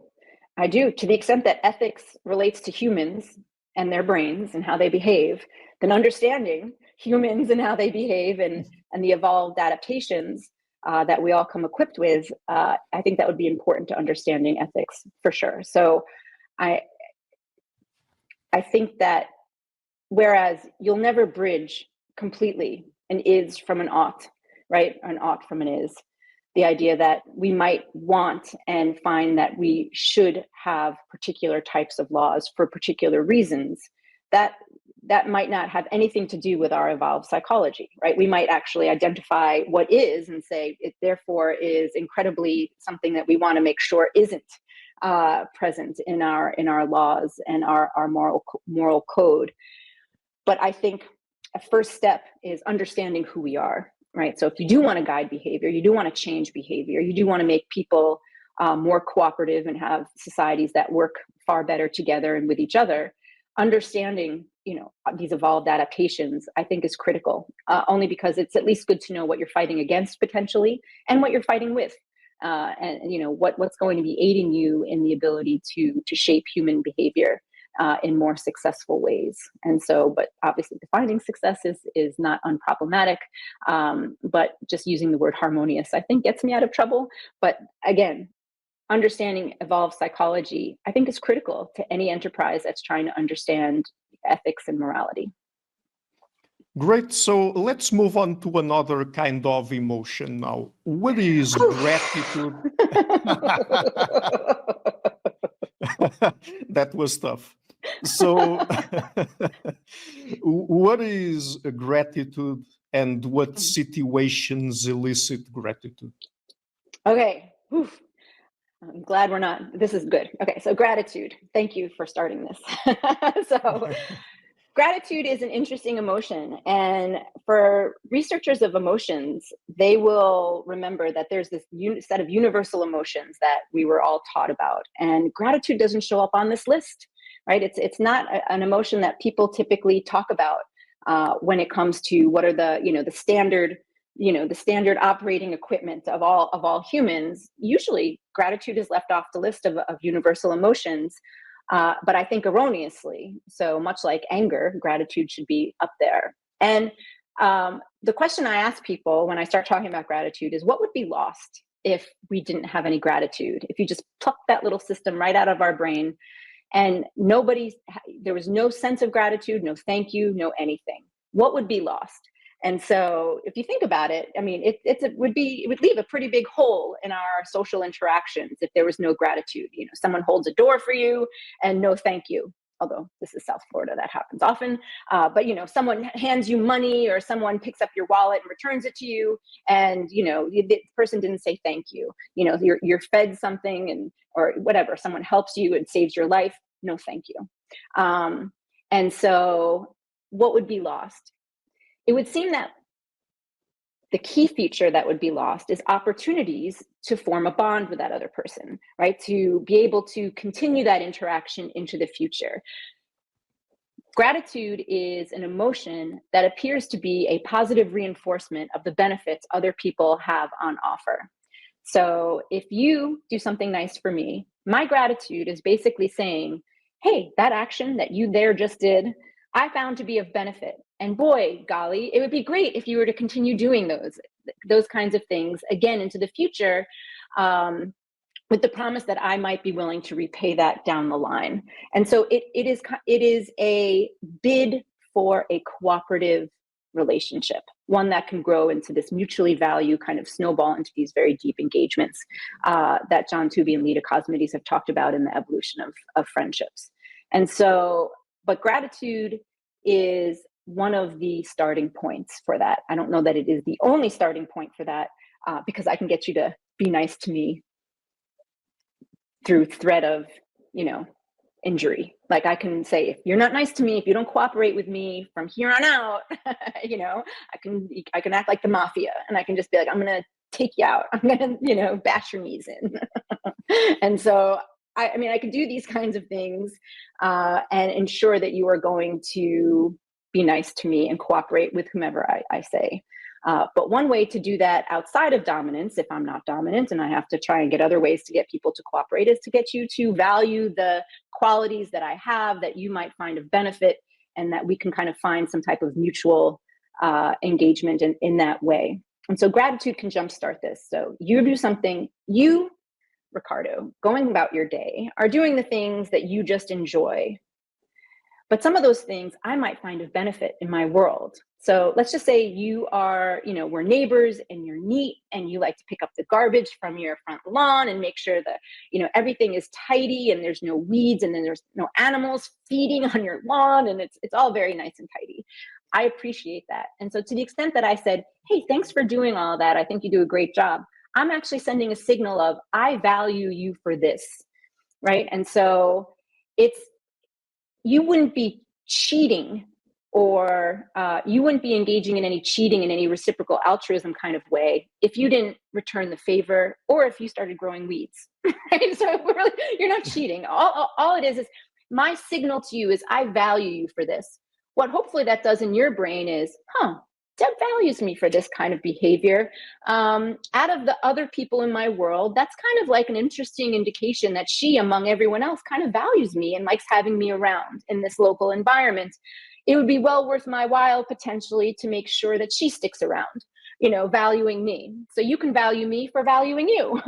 I do. To the extent that ethics relates to humans and their brains and how they behave, then understanding humans and how they behave and the evolved adaptations that we all come equipped with, I think that would be important to understanding ethics for sure. So I think that whereas you'll never bridge completely an is from an ought, right? Or an ought from an is. The idea that we might want and find that we should have particular types of laws for particular reasons, that might not have anything to do with our evolved psychology, right? We might actually identify what is and say it therefore is incredibly something that we want to make sure isn't present in our laws and our moral code. But I think a first step is understanding who we are. Right. So if you do want to guide behavior, you do want to change behavior, you do want to make people more cooperative and have societies that work far better together and with each other, understanding, these evolved adaptations, I think is critical, only because it's at least good to know what you're fighting against potentially and what you're fighting with. And what's going to be aiding you in the ability to shape human behavior in more successful ways. And so, but obviously defining success is not unproblematic, but just using the word harmonious, I think, gets me out of trouble. But again, understanding evolved psychology, I think, is critical to any enterprise that's trying to understand ethics and morality. Great. So let's move on to another kind of emotion now. What is gratitude? That was tough. So what is gratitude and what situations elicit gratitude? Okay. Oof. I'm glad this is good. Okay, so gratitude. Thank you for starting this. So gratitude is an interesting emotion. And for researchers of emotions, they will remember that there's this set of universal emotions that we were all taught about. And gratitude doesn't show up on this list, right? It's not an emotion that people typically talk about when it comes to what are the standard operating equipment of all humans. Usually gratitude is left off the list of universal emotions, but I think erroneously. So much like anger, gratitude should be up there. And the question I ask people when I start talking about gratitude is, what would be lost if we didn't have any gratitude? If you just pluck that little system right out of our brain and there was no sense of gratitude, no thank you, no anything, what would be lost? And so if you think about it, I mean, it would leave a pretty big hole in our social interactions if there was no gratitude. Someone holds a door for you and no thank you. Although this is South Florida, that happens often. But someone hands you money or someone picks up your wallet and returns it to you, and the person didn't say thank you. You're fed something or whatever. Someone helps you and saves your life. No thank you. And so, what would be lost? It would seem that the key feature that would be lost is opportunities to form a bond with that other person, right? To be able to continue that interaction into the future. Gratitude is an emotion that appears to be a positive reinforcement of the benefits other people have on offer. So if you do something nice for me, my gratitude is basically saying, hey, that action that you just did, I found to be of benefit. And boy, golly, it would be great if you were to continue doing those kinds of things again into the future, with the promise that I might be willing to repay that down the line. And so it is a bid for a cooperative relationship, one that can grow into this mutually value kind of snowball into these very deep engagements that John Tooby and Lita Cosmides have talked about in the evolution of friendships. And so, but gratitude is one of the starting points for that. I don't know that it is the only starting point for that, because I can get you to be nice to me through threat of, injury. Like I can say, if you're not nice to me, if you don't cooperate with me from here on out, I can act like the mafia, and I can just be like, I'm going to take you out. I'm going to, bash your knees in. And so, I mean, I can do these kinds of things and ensure that you are going to be nice to me and cooperate with whomever I say. But one way to do that outside of dominance, if I'm not dominant and I have to try and get other ways to get people to cooperate, is to get you to value the qualities that I have that you might find of benefit, and that we can kind of find some type of mutual engagement in that way. And so gratitude can jumpstart this. So you do something, you, Ricardo, going about your day, are doing the things that you just enjoy. But some of those things I might find of benefit in my world. So let's just say you are, we're neighbors and you're neat and you like to pick up the garbage from your front lawn and make sure that, everything is tidy and there's no weeds and then there's no animals feeding on your lawn and it's all very nice and tidy. I appreciate that. And so to the extent that I said, hey, thanks for doing all that, I think you do a great job, I'm actually sending a signal of, I value you for this, right? And so you wouldn't be cheating or you wouldn't be engaging in any cheating in any reciprocal altruism kind of way if you didn't return the favor or if you started growing weeds, right? So really, you're not cheating. All it is my signal to you is I value you for this. What hopefully that does in your brain is, Deb values me for this kind of behavior. Out of the other people in my world, that's kind of like an interesting indication that she, among everyone else, kind of values me and likes having me around in this local environment. It would be well worth my while potentially to make sure that she sticks around, valuing me. So you can value me for valuing you.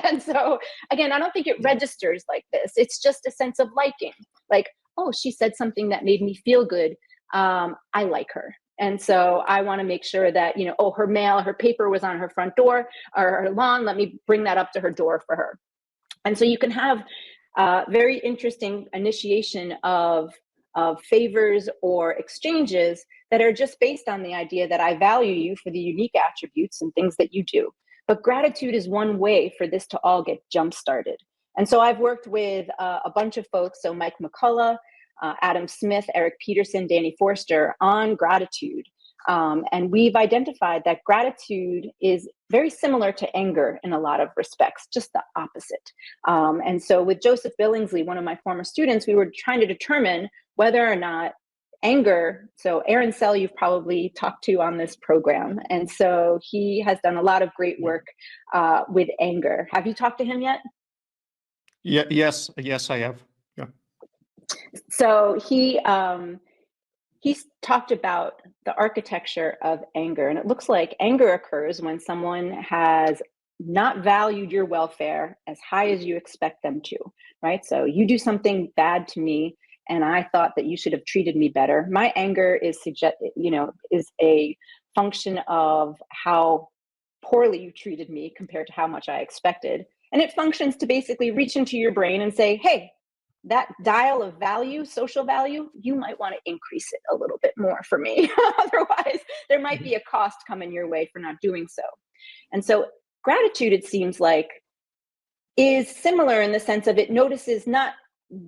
And so again, I don't think it registers like this. It's just a sense of liking, like, oh, she said something that made me feel good. I like her. And so I want to make sure that, her paper was on her front door or her lawn. Let me bring that up to her door for her. And so you can have very interesting initiation of favors or exchanges that are just based on the idea that I value you for the unique attributes and things that you do. But gratitude is one way for this to all get jump-started. And so I've worked with a bunch of folks, so Mike McCullough, Adam Smith, Eric Peterson, Danny Forster, on gratitude. And we've identified that gratitude is very similar to anger in a lot of respects, just the opposite. And so with Joseph Billingsley, one of my former students, we were trying to determine whether or not anger, so Aaron Sell, you've probably talked to on this program. And so he has done a lot of great work with anger. Have you talked to him yet? Yes, I have. Yeah. So he's talked about the architecture of anger, and it looks like anger occurs when someone has not valued your welfare as high as you expect them to, right? So you do something bad to me, and I thought that you should have treated me better. My anger is a function of how poorly you treated me compared to how much I expected, and it functions to basically reach into your brain and say, hey, that dial of value, social value, you might want to increase it a little bit more for me. Otherwise, there might be a cost coming your way for not doing so. And so gratitude, it seems like, is similar in the sense of it notices not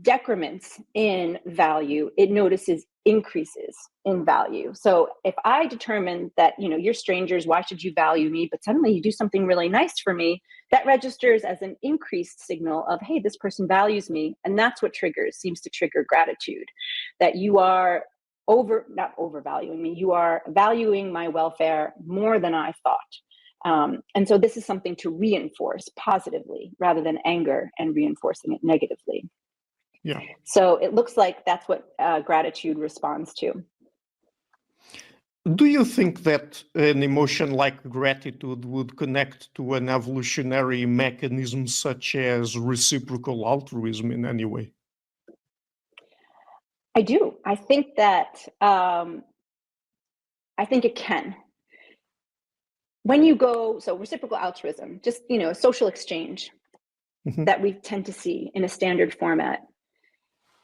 decrements in value, it notices increases in value. So if I determine that, you're strangers, why should you value me? But suddenly you do something really nice for me, that registers as an increased signal of, hey, this person values me. And that's what seems to trigger gratitude, that you are not overvaluing me, you are valuing my welfare more than I thought. And so this is something to reinforce positively rather than anger and reinforcing it negatively. Yeah. So it looks like that's what gratitude responds to. Do you think that an emotion like gratitude would connect to an evolutionary mechanism such as reciprocal altruism in any way? I do. I think that I think it can. When you go, so reciprocal altruism, just social exchange that we tend to see in a standard format.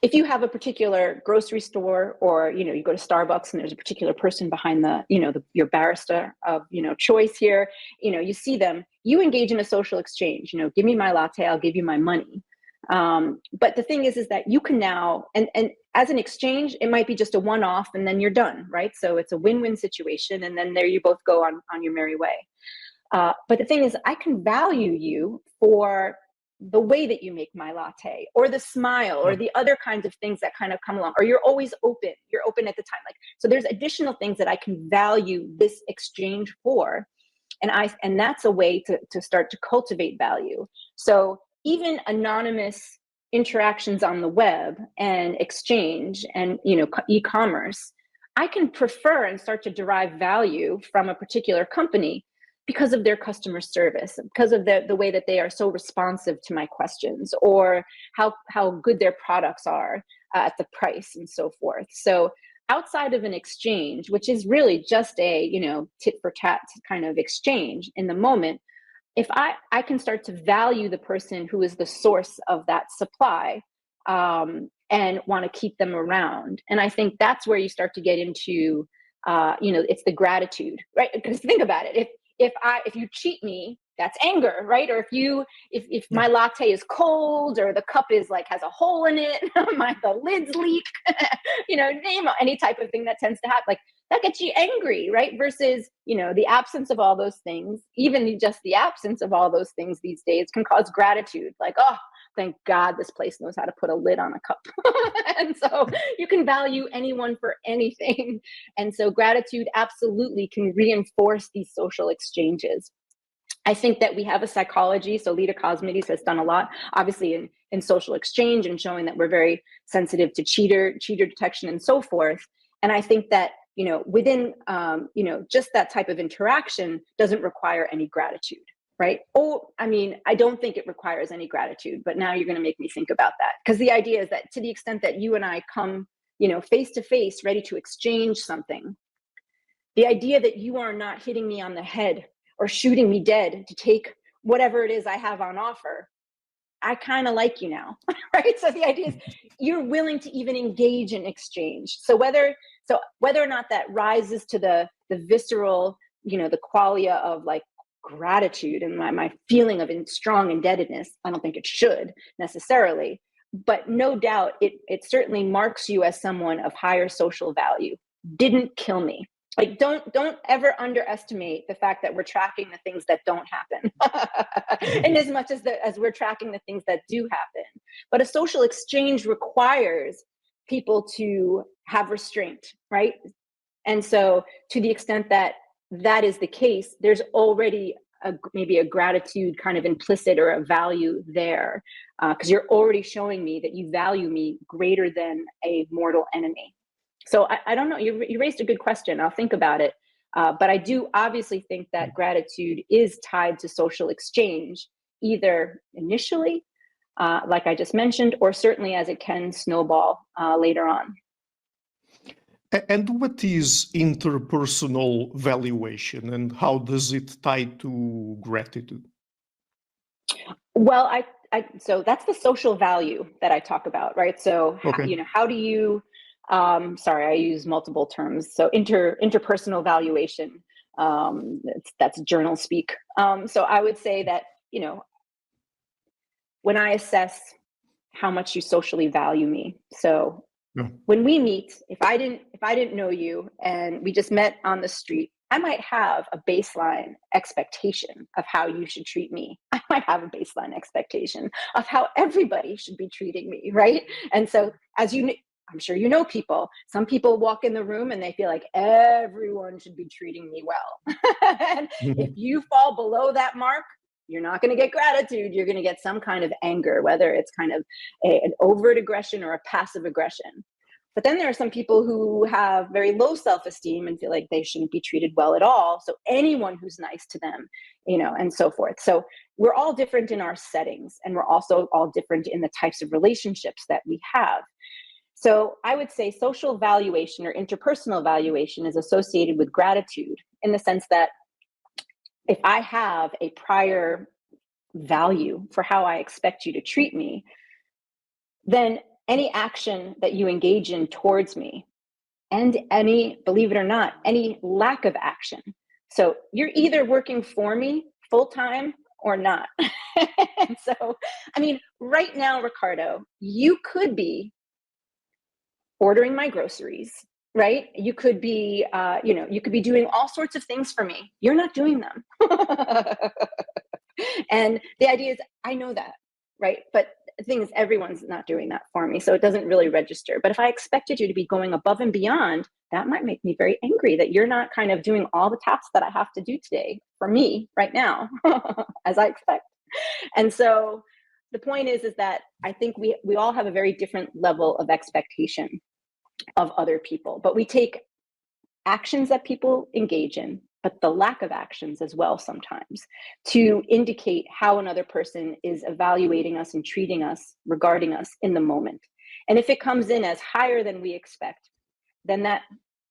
If you have a particular grocery store, or you go to Starbucks and there's a particular person behind your barista of choice here, you see them, you engage in a social exchange. Give me my latte, I'll give you my money. But the thing is that you can now, and as an exchange, it might be just a one-off and then you're done, right? So it's a win-win situation, and then there you both go on your merry way. But the thing is, I can value you for the way that you make my latte, or the smile, or the other kinds of things that kind of come along, or you're always open. You're open at the time. Like, so there's additional things that I can value this exchange for. And that's a way to start to cultivate value. So even anonymous interactions on the web and exchange and, e-commerce, I can prefer and start to derive value from a particular company because of their customer service, because of the way that they are so responsive to my questions, or how good their products are at the price and so forth. So outside of an exchange, which is really just a, tit for tat kind of exchange in the moment, if I can start to value the person who is the source of that supply, and want to keep them around. And I think that's where you start to get into, it's the gratitude, right? Because think about it. If you cheat me, that's anger, right? Or if my latte is cold, or the cup is has a hole in it, the lids leak, name any type of thing that tends to happen, that gets you angry, right? Versus, the absence of all those things, even just the absence of all those things these days can cause gratitude. Oh, thank God this place knows how to put a lid on a cup. And so you can value anyone for anything. And so gratitude absolutely can reinforce these social exchanges. I think that we have a psychology. So Lita Cosmides has done a lot, obviously, in social exchange, and showing that we're very sensitive to cheater detection and so forth. And I think that, within, just that type of interaction doesn't require any gratitude, right? Oh, I don't think it requires any gratitude, but now you're going to make me think about that. Because the idea is that to the extent that you and I come, face to face, ready to exchange something, the idea that you are not hitting me on the head or shooting me dead to take whatever it is I have on offer, I kind of like you now, right? So the idea is you're willing to even engage in exchange. So whether or not that rises to the visceral, the qualia of gratitude and my feeling of strong indebtedness, I don't think it should necessarily, but no doubt it certainly marks you as someone of higher social value. Didn't kill me. Don't ever underestimate the fact that we're tracking the things that don't happen, and as much as we're tracking the things that do happen. But a social exchange requires people to have restraint, right? And so to the extent that that is the case, there's already maybe a gratitude kind of implicit, or a value there, because you're already showing me that you value me greater than a mortal enemy. So I don't know, you raised a good question. I'll think about it. But I do obviously think that gratitude is tied to social exchange, either initially, like I just mentioned, or certainly as it can snowball later on. And what is interpersonal valuation, and how does it tie to gratitude? Well, so that's the social value that I talk about, right? So, Okay. how do you, sorry, I use multiple terms. So interpersonal valuation, that's journal speak. So I would say that, when I assess how much you socially value me. So when we meet, if I didn't know you and we just met on the street, I might have a baseline expectation of how you should treat me. I might have a baseline expectation of how everybody should be treating me, right? And so, I'm sure you know people. Some people walk in the room and they feel like everyone should be treating me well. And if you fall below that mark, you're not going to get gratitude. You're going to get some kind of anger, whether it's kind of an overt aggression or a passive aggression. But then there are some people who have very low self-esteem and feel like they shouldn't be treated well at all. So anyone who's nice to them, and so forth. So we're all different in our settings, and we're also all different in the types of relationships that we have. So I would say social valuation, or interpersonal valuation, is associated with gratitude, in the sense that if I have a prior value for how I expect you to treat me, then any action that you engage in towards me, and any, believe it or not, any lack of action. So you're either working for me full time or not. And so, right now, Ricardo, you could be ordering my groceries, right? You could be, you could be doing all sorts of things for me. You're not doing them. And the idea is, I know that, right? But the thing is, everyone's not doing that for me. So it doesn't really register. But if I expected you to be going above and beyond, that might make me very angry that you're not kind of doing all the tasks that I have to do today for me right now, as I expect. And so the point is that I think we all have a very different level of expectation of other people, but we take actions that people engage in, but the lack of actions as well sometimes, to indicate how another person is evaluating us and treating us, regarding us in the moment. And if it comes in as higher than we expect, then that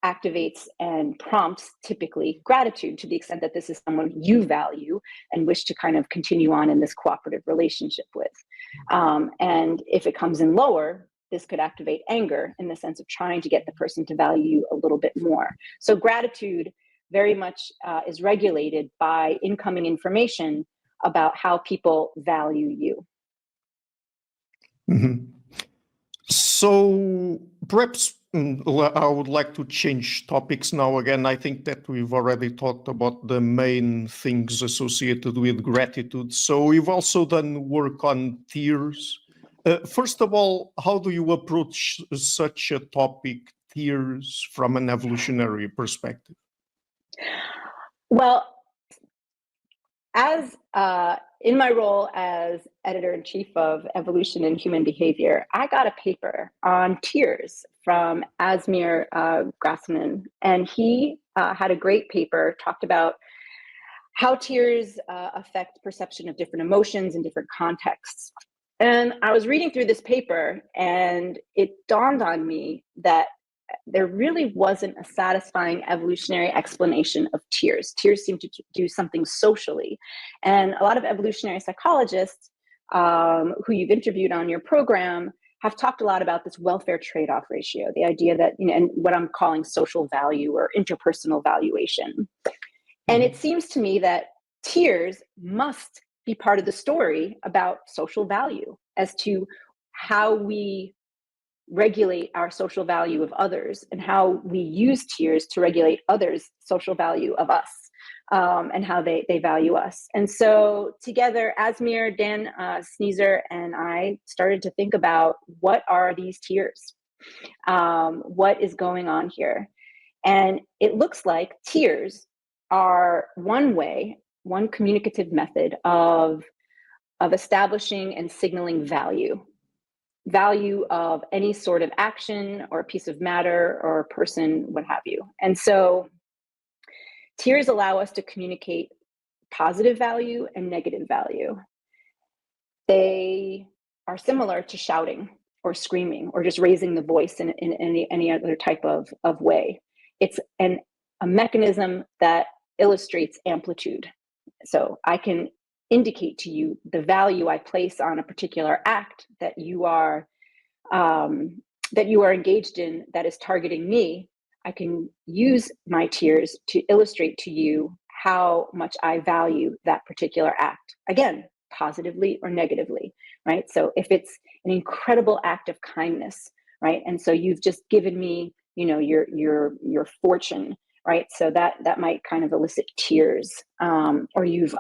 activates and prompts typically gratitude, to the extent that this is someone you value and wish to kind of continue on in this cooperative relationship with. And if it comes in lower, this could activate anger, in the sense of trying to get the person to value you a little bit more. So gratitude very much is regulated by incoming information about how people value you. Mm-hmm. So perhaps I would like to change topics now again. I think that we've already talked about the main things associated with gratitude. So we've also done work on tears. First of all, how do you approach such a topic, tears, from an evolutionary perspective? Well, as in my role as editor-in-chief of Evolution and Human Behavior, I got a paper on tears from Asmir Grassman, and he had a great paper, talked about how tears affect perception of different emotions in different contexts. And I was reading through this paper, and it dawned on me that there really wasn't a satisfying evolutionary explanation of tears. Tears seem to do something socially. And a lot of evolutionary psychologists who you've interviewed on your program have talked a lot about this welfare trade-off ratio, the idea that, and what I'm calling social value or interpersonal valuation. And it seems to me that tears must be part of the story about social value, as to how we regulate our social value of others, and how we use tears to regulate others' social value of us, and how they value us. And so together, Asmir, Dan Sneezer, and I started to think about, what are these tears? What is going on here? And it looks like tears are one communicative method of establishing and signaling value of any sort of action or a piece of matter or a person, what have you. And so tears allow us to communicate positive value and negative value. They are similar to shouting or screaming or just raising the voice in any other type of way. It's a mechanism that illustrates amplitude. So I can indicate to you the value I place on a particular act that you are engaged in, that is targeting me. I can use my tears to illustrate to you how much I value that particular act. Again, positively or negatively, right? So if it's an incredible act of kindness, right? And so you've just given me, your fortune, right? So that might kind of elicit tears. Or you've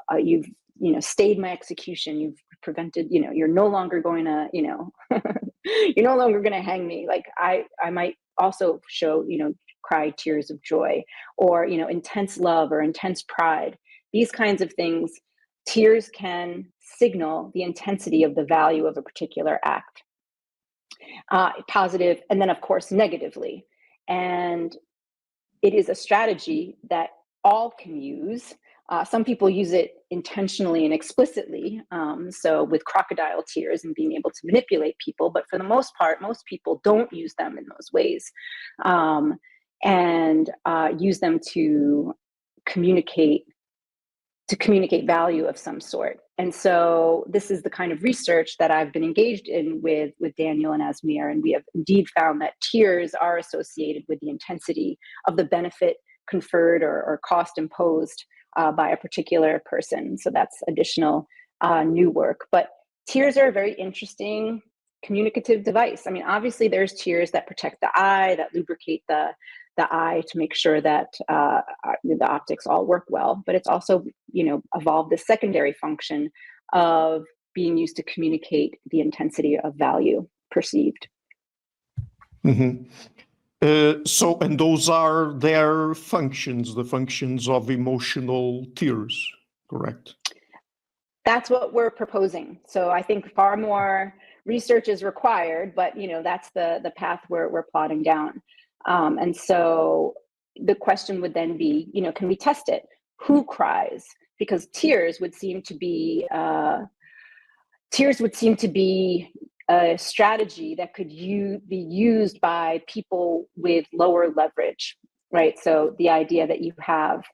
stayed my execution. You've prevented, you're no longer going to, you're no longer going to hang me. Like I might also show, cry tears of joy, or, intense love or intense pride. These kinds of things, tears can signal the intensity of the value of a particular act, positive, and then of course, negatively. And it is a strategy that all can use. Some people use it intentionally and explicitly, so with crocodile tears and being able to manipulate people, but for the most part, most people don't use them in those ways, and use them to communicate value of some sort. And so this is the kind of research that I've been engaged in with Daniel and Asmir, and we have indeed found that tears are associated with the intensity of the benefit conferred or cost imposed by a particular person. So that's additional new work. But tears are a very interesting communicative device. I mean, obviously there's tears that protect the eye, that lubricate the eye to make sure that the optics all work well, but it's also, evolved the secondary function of being used to communicate the intensity of value perceived. Mm-hmm. And those are their functions, the functions of emotional tears, correct? That's what we're proposing. So I think far more research is required, but that's the path we're plotting down. And so the question would then be, can we test it? Who cries? Because tears would seem to be a strategy that could be used by people with lower leverage, right? So the idea that you have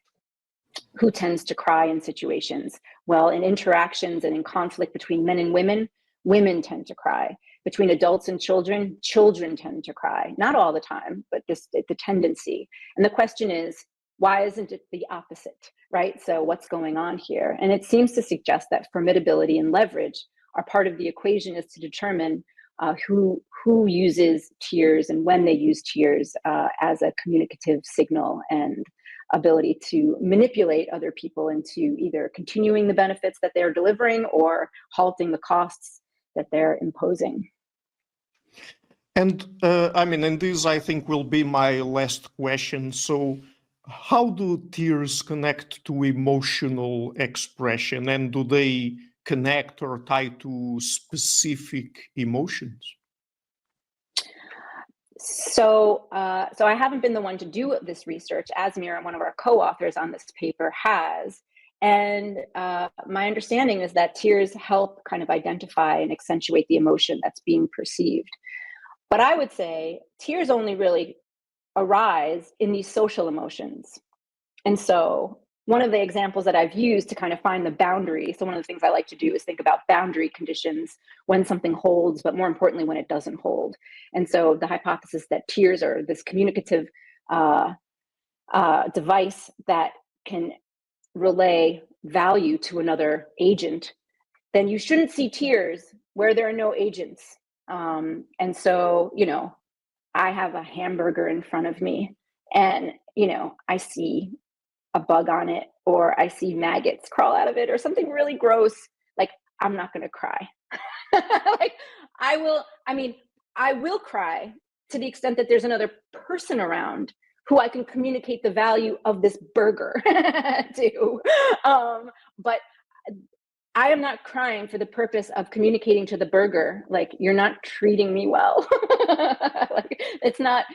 who tends to cry in situations. Well, in interactions and in conflict between men and women, women tend to cry. Between adults and children, children tend to cry. Not all the time, but the tendency. And the question is, why isn't it the opposite, right? So what's going on here? And it seems to suggest that formidability and leverage are part of the equation is to determine who uses tears and when they use tears as a communicative signal and ability to manipulate other people into either continuing the benefits that they're delivering or halting the costs that they're imposing. And and this I think will be my last question. So how do tears connect to emotional expression, and do they connect or tie to specific emotions? So I haven't been the one to do this research. Asmir, one of our co-authors on this paper, has. And my understanding is that tears help kind of identify and accentuate the emotion that's being perceived. But I would say tears only really arise in these social emotions. And so one of the examples that I've used to kind of find the boundary, so one of the things I like to do is think about boundary conditions when something holds, but more importantly, when it doesn't hold. And so the hypothesis that tears are this communicative device that can relay value to another agent, then you shouldn't see tears where there are no agents. And so, I have a hamburger in front of me and, I see a bug on it, or I see maggots crawl out of it, or something really gross, like I'm not going to cry. Like I will cry to the extent that there's another person around who I can communicate the value of this burger to. But I am not crying for the purpose of communicating to the burger, like, you're not treating me well. Like, it's not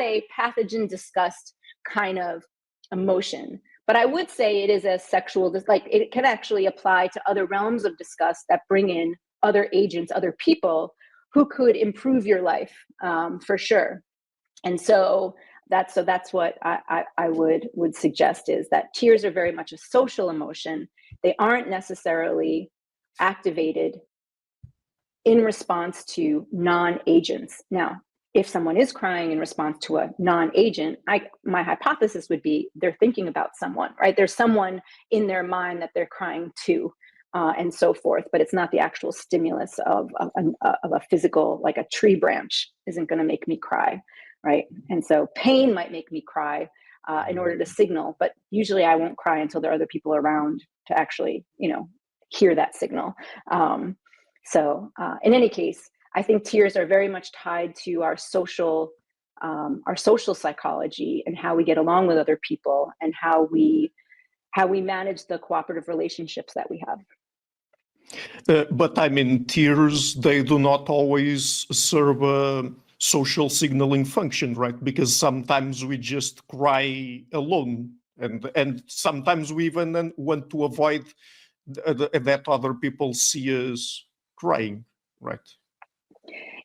a pathogen disgust kind of emotion. But I would say it is a sexual, like, it can actually apply to other realms of disgust that bring in other agents, other people who could improve your life, for sure. And so that's what I would suggest, is that tears are very much a social emotion. They aren't necessarily activated in response to non-agents. Now, if someone is crying in response to a non-agent, my hypothesis would be they're thinking about someone, right? There's someone in their mind that they're crying to, and so forth. But it's not the actual stimulus of a physical, like a tree branch isn't going to make me cry, right? And so pain might make me cry in order to signal, but usually I won't cry until there are other people around to actually, hear that signal. So in any case, I think tears are very much tied to our social psychology and how we get along with other people and how we manage the cooperative relationships that we have. But tears, they do not always serve a social signaling function, right? Because sometimes we just cry alone, and sometimes we even want to avoid that other people see us crying, right?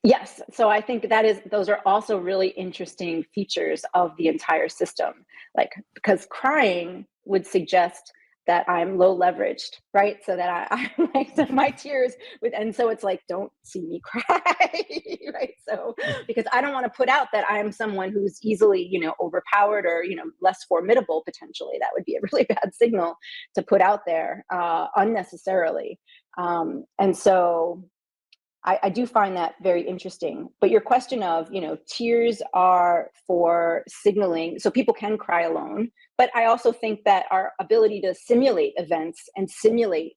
Yes. So I think those are also really interesting features of the entire system. Like, because crying would suggest that I'm low leveraged, right? So that I like my tears and so it's like, don't see me cry, right? So, because I don't want to put out that I'm someone who's easily, overpowered or, less formidable potentially. That would be a really bad signal to put out there unnecessarily. And so I do find that very interesting. But your question of, tears are for signaling, so people can cry alone. But I also think that our ability to simulate events and simulate,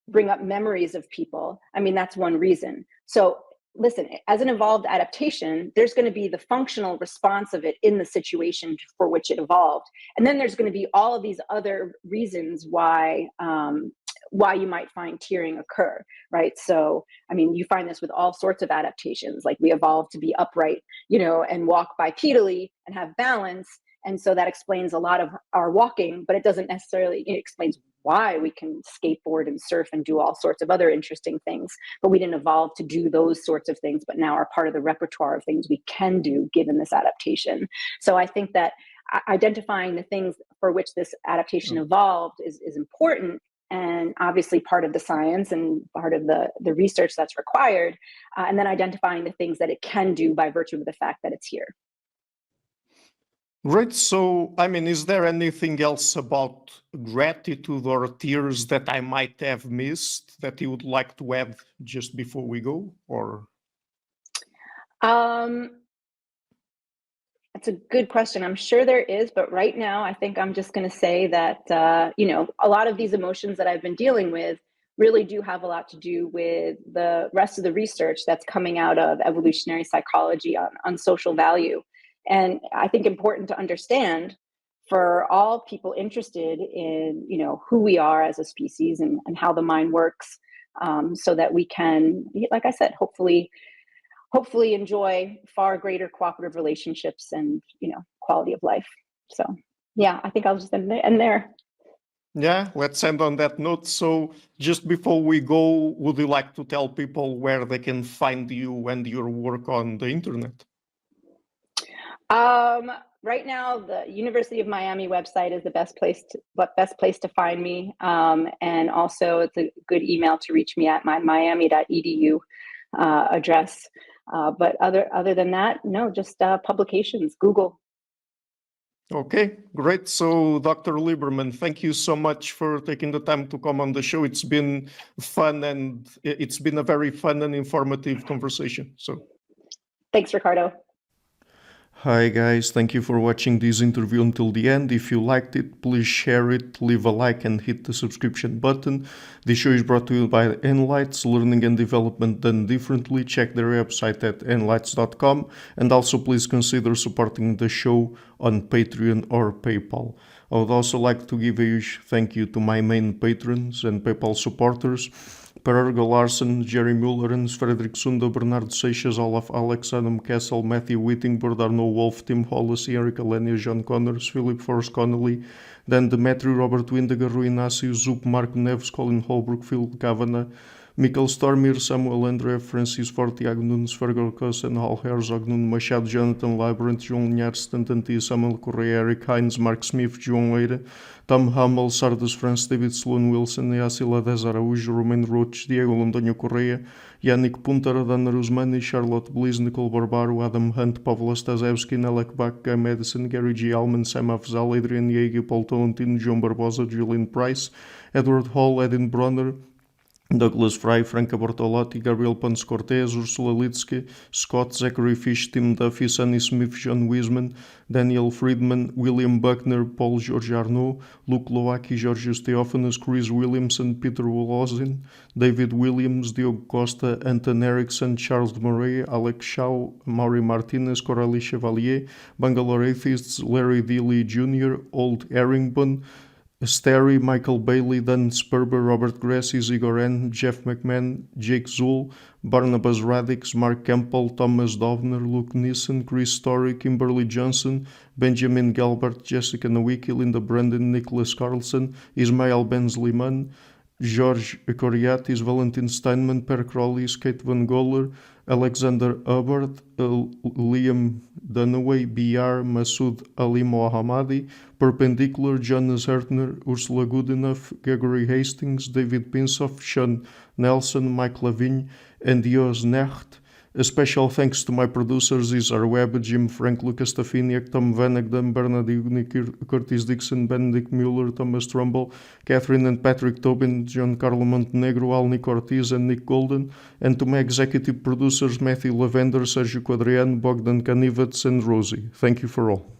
bring up memories of people, I mean, that's one reason. So listen, as an evolved adaptation, there's going to be the functional response of it in the situation for which it evolved. And then there's going to be all of these other reasons why you might find tearing occur, right? So, I mean, you find this with all sorts of adaptations, like we evolved to be upright, and walk bipedally and have balance. And so that explains a lot of our walking, but it doesn't necessarily, it explains why we can skateboard and surf and do all sorts of other interesting things. But we didn't evolve to do those sorts of things, but now are part of the repertoire of things we can do given this adaptation. So I think that identifying the things for which this adaptation evolved is important, and obviously part of the science and part of the research that's required, and then identifying the things that it can do by virtue of the fact that it's here. Great. So, I mean, is there anything else about gratitude or tears that I might have missed that you would like to add just before we go? Or that's a good question. I'm sure there is, but right now I think I'm just going to say that, a lot of these emotions that I've been dealing with really do have a lot to do with the rest of the research that's coming out of evolutionary psychology on social value. And I think important to understand for all people interested in, who we are as a species and how the mind works, so that we can, like I said, hopefully enjoy far greater cooperative relationships and, quality of life. So, yeah, I think I'll just end there. Yeah, let's end on that note. So just before we go, would you like to tell people where they can find you and your work on the internet? Right now, the University of Miami website is the best place to find me. And also it's a good email to reach me at my miami.edu address. But other than that, no, just publications, Google. Okay, great. So, Dr. Lieberman, thank you so much for taking the time to come on the show. It's been fun, and it's been a very fun and informative conversation. So, thanks, Ricardo. Hi guys, thank you for watching this interview until the end. If you liked it, please share it, leave a like and hit the subscription button. This show is brought to you by Enlights, learning and development done differently. Check their website at enlights.com, and also please consider supporting the show on Patreon or PayPal. I would also like to give a huge thank you to my main patrons and PayPal supporters: Per Ergo Larsen, Jerry Mullerens, Frederick Sunda, Bernardo Seixas, Olaf Alex, Adam Kessel, Matthew Whittingbird, Arno Wolf, Tim Hollis, Eric Alenia, John Connors, Philip Forrest Connolly, Dan Demetri, Robert Windiger, Rui Inácio, Zup, Marco Neves, Colin Holbrook, Phil Kavanagh, Mikkel Stormir, Samuel André, Francis Fortiago Nunes, Fergal Kossen, Hal Herzog, Nuno Machado, Jonathan Labyrinth, João Linhares, Stantantia, Samuel Correia, Eric Hines, Mark Smith, João Eira, Tom Hummel, Sardas France, David Sloan Wilson, Yacila Dez Araújo, Romain Roach, Diego Londonho Correia, Yannick Punter, Adana Rusmani, Charlotte Bliss, Nicole Barbaro, Adam Hunt, Pavlo Stasevski, Nelek Bach, Guy Madison, Gary G. Alman, Sam Afzal, Adrian Yeager, Paul Tolentino, João Barbosa, Julian Price, Edward Hall, Edin Bronner, Douglas Fry, Franca Bortolotti, Gabriel Ponce Cortez, Ursula Litsky, Scott, Zachary Fish, Tim Duffy, Sonny Smith, John Wiseman, Daniel Friedman, William Buckner, Paul George Arnaud, Luke Lowacki, Georgios Theophanos, Chris Williamson, Peter Wolozin, David Williams, Diogo Costa, Anton Erickson, Charles Murray, Alex Shaw, Maury Martinez, Coralie Chevalier, Bangalore Atheists, Larry Dealey Jr., Old Erringbon, Sterry, Michael Bailey, Dan Sperber, Robert Grassi, Igor N., Jeff McMahon, Jake Zool, Barnabas Radix, Mark Campbell, Thomas Dovner, Luke Nissen, Chris Story, Kimberly Johnson, Benjamin Galbert, Jessica Nowicki, Linda Brandon, Nicholas Carlson, Ismail Benzliman, George Coriatis, Valentin Steinman, Per Crowley, Kate Van Goller, Alexander Hubbard, Liam Dunaway, BR, Masood Ali Mohammadi, Perpendicular, Jonas Hertner, Ursula Goodenough, Gregory Hastings, David Pinsoff, Sean Nelson, Mike Lavigne, and Dios Necht, A special thanks to my producers, Isar Webb, Jim Frank, Lucas Stafiniak, Tom Vanagdam, Bernard Ignik, Curtis Dixon, Benedict Mueller, Thomas Trumbull, Catherine and Patrick Tobin, Giancarlo Montenegro, Alnick Ortiz, and Nick Golden, and to my executive producers, Matthew Lavender, Sergio Quadriano, Bogdan Kanivets, and Rosie. Thank you for all.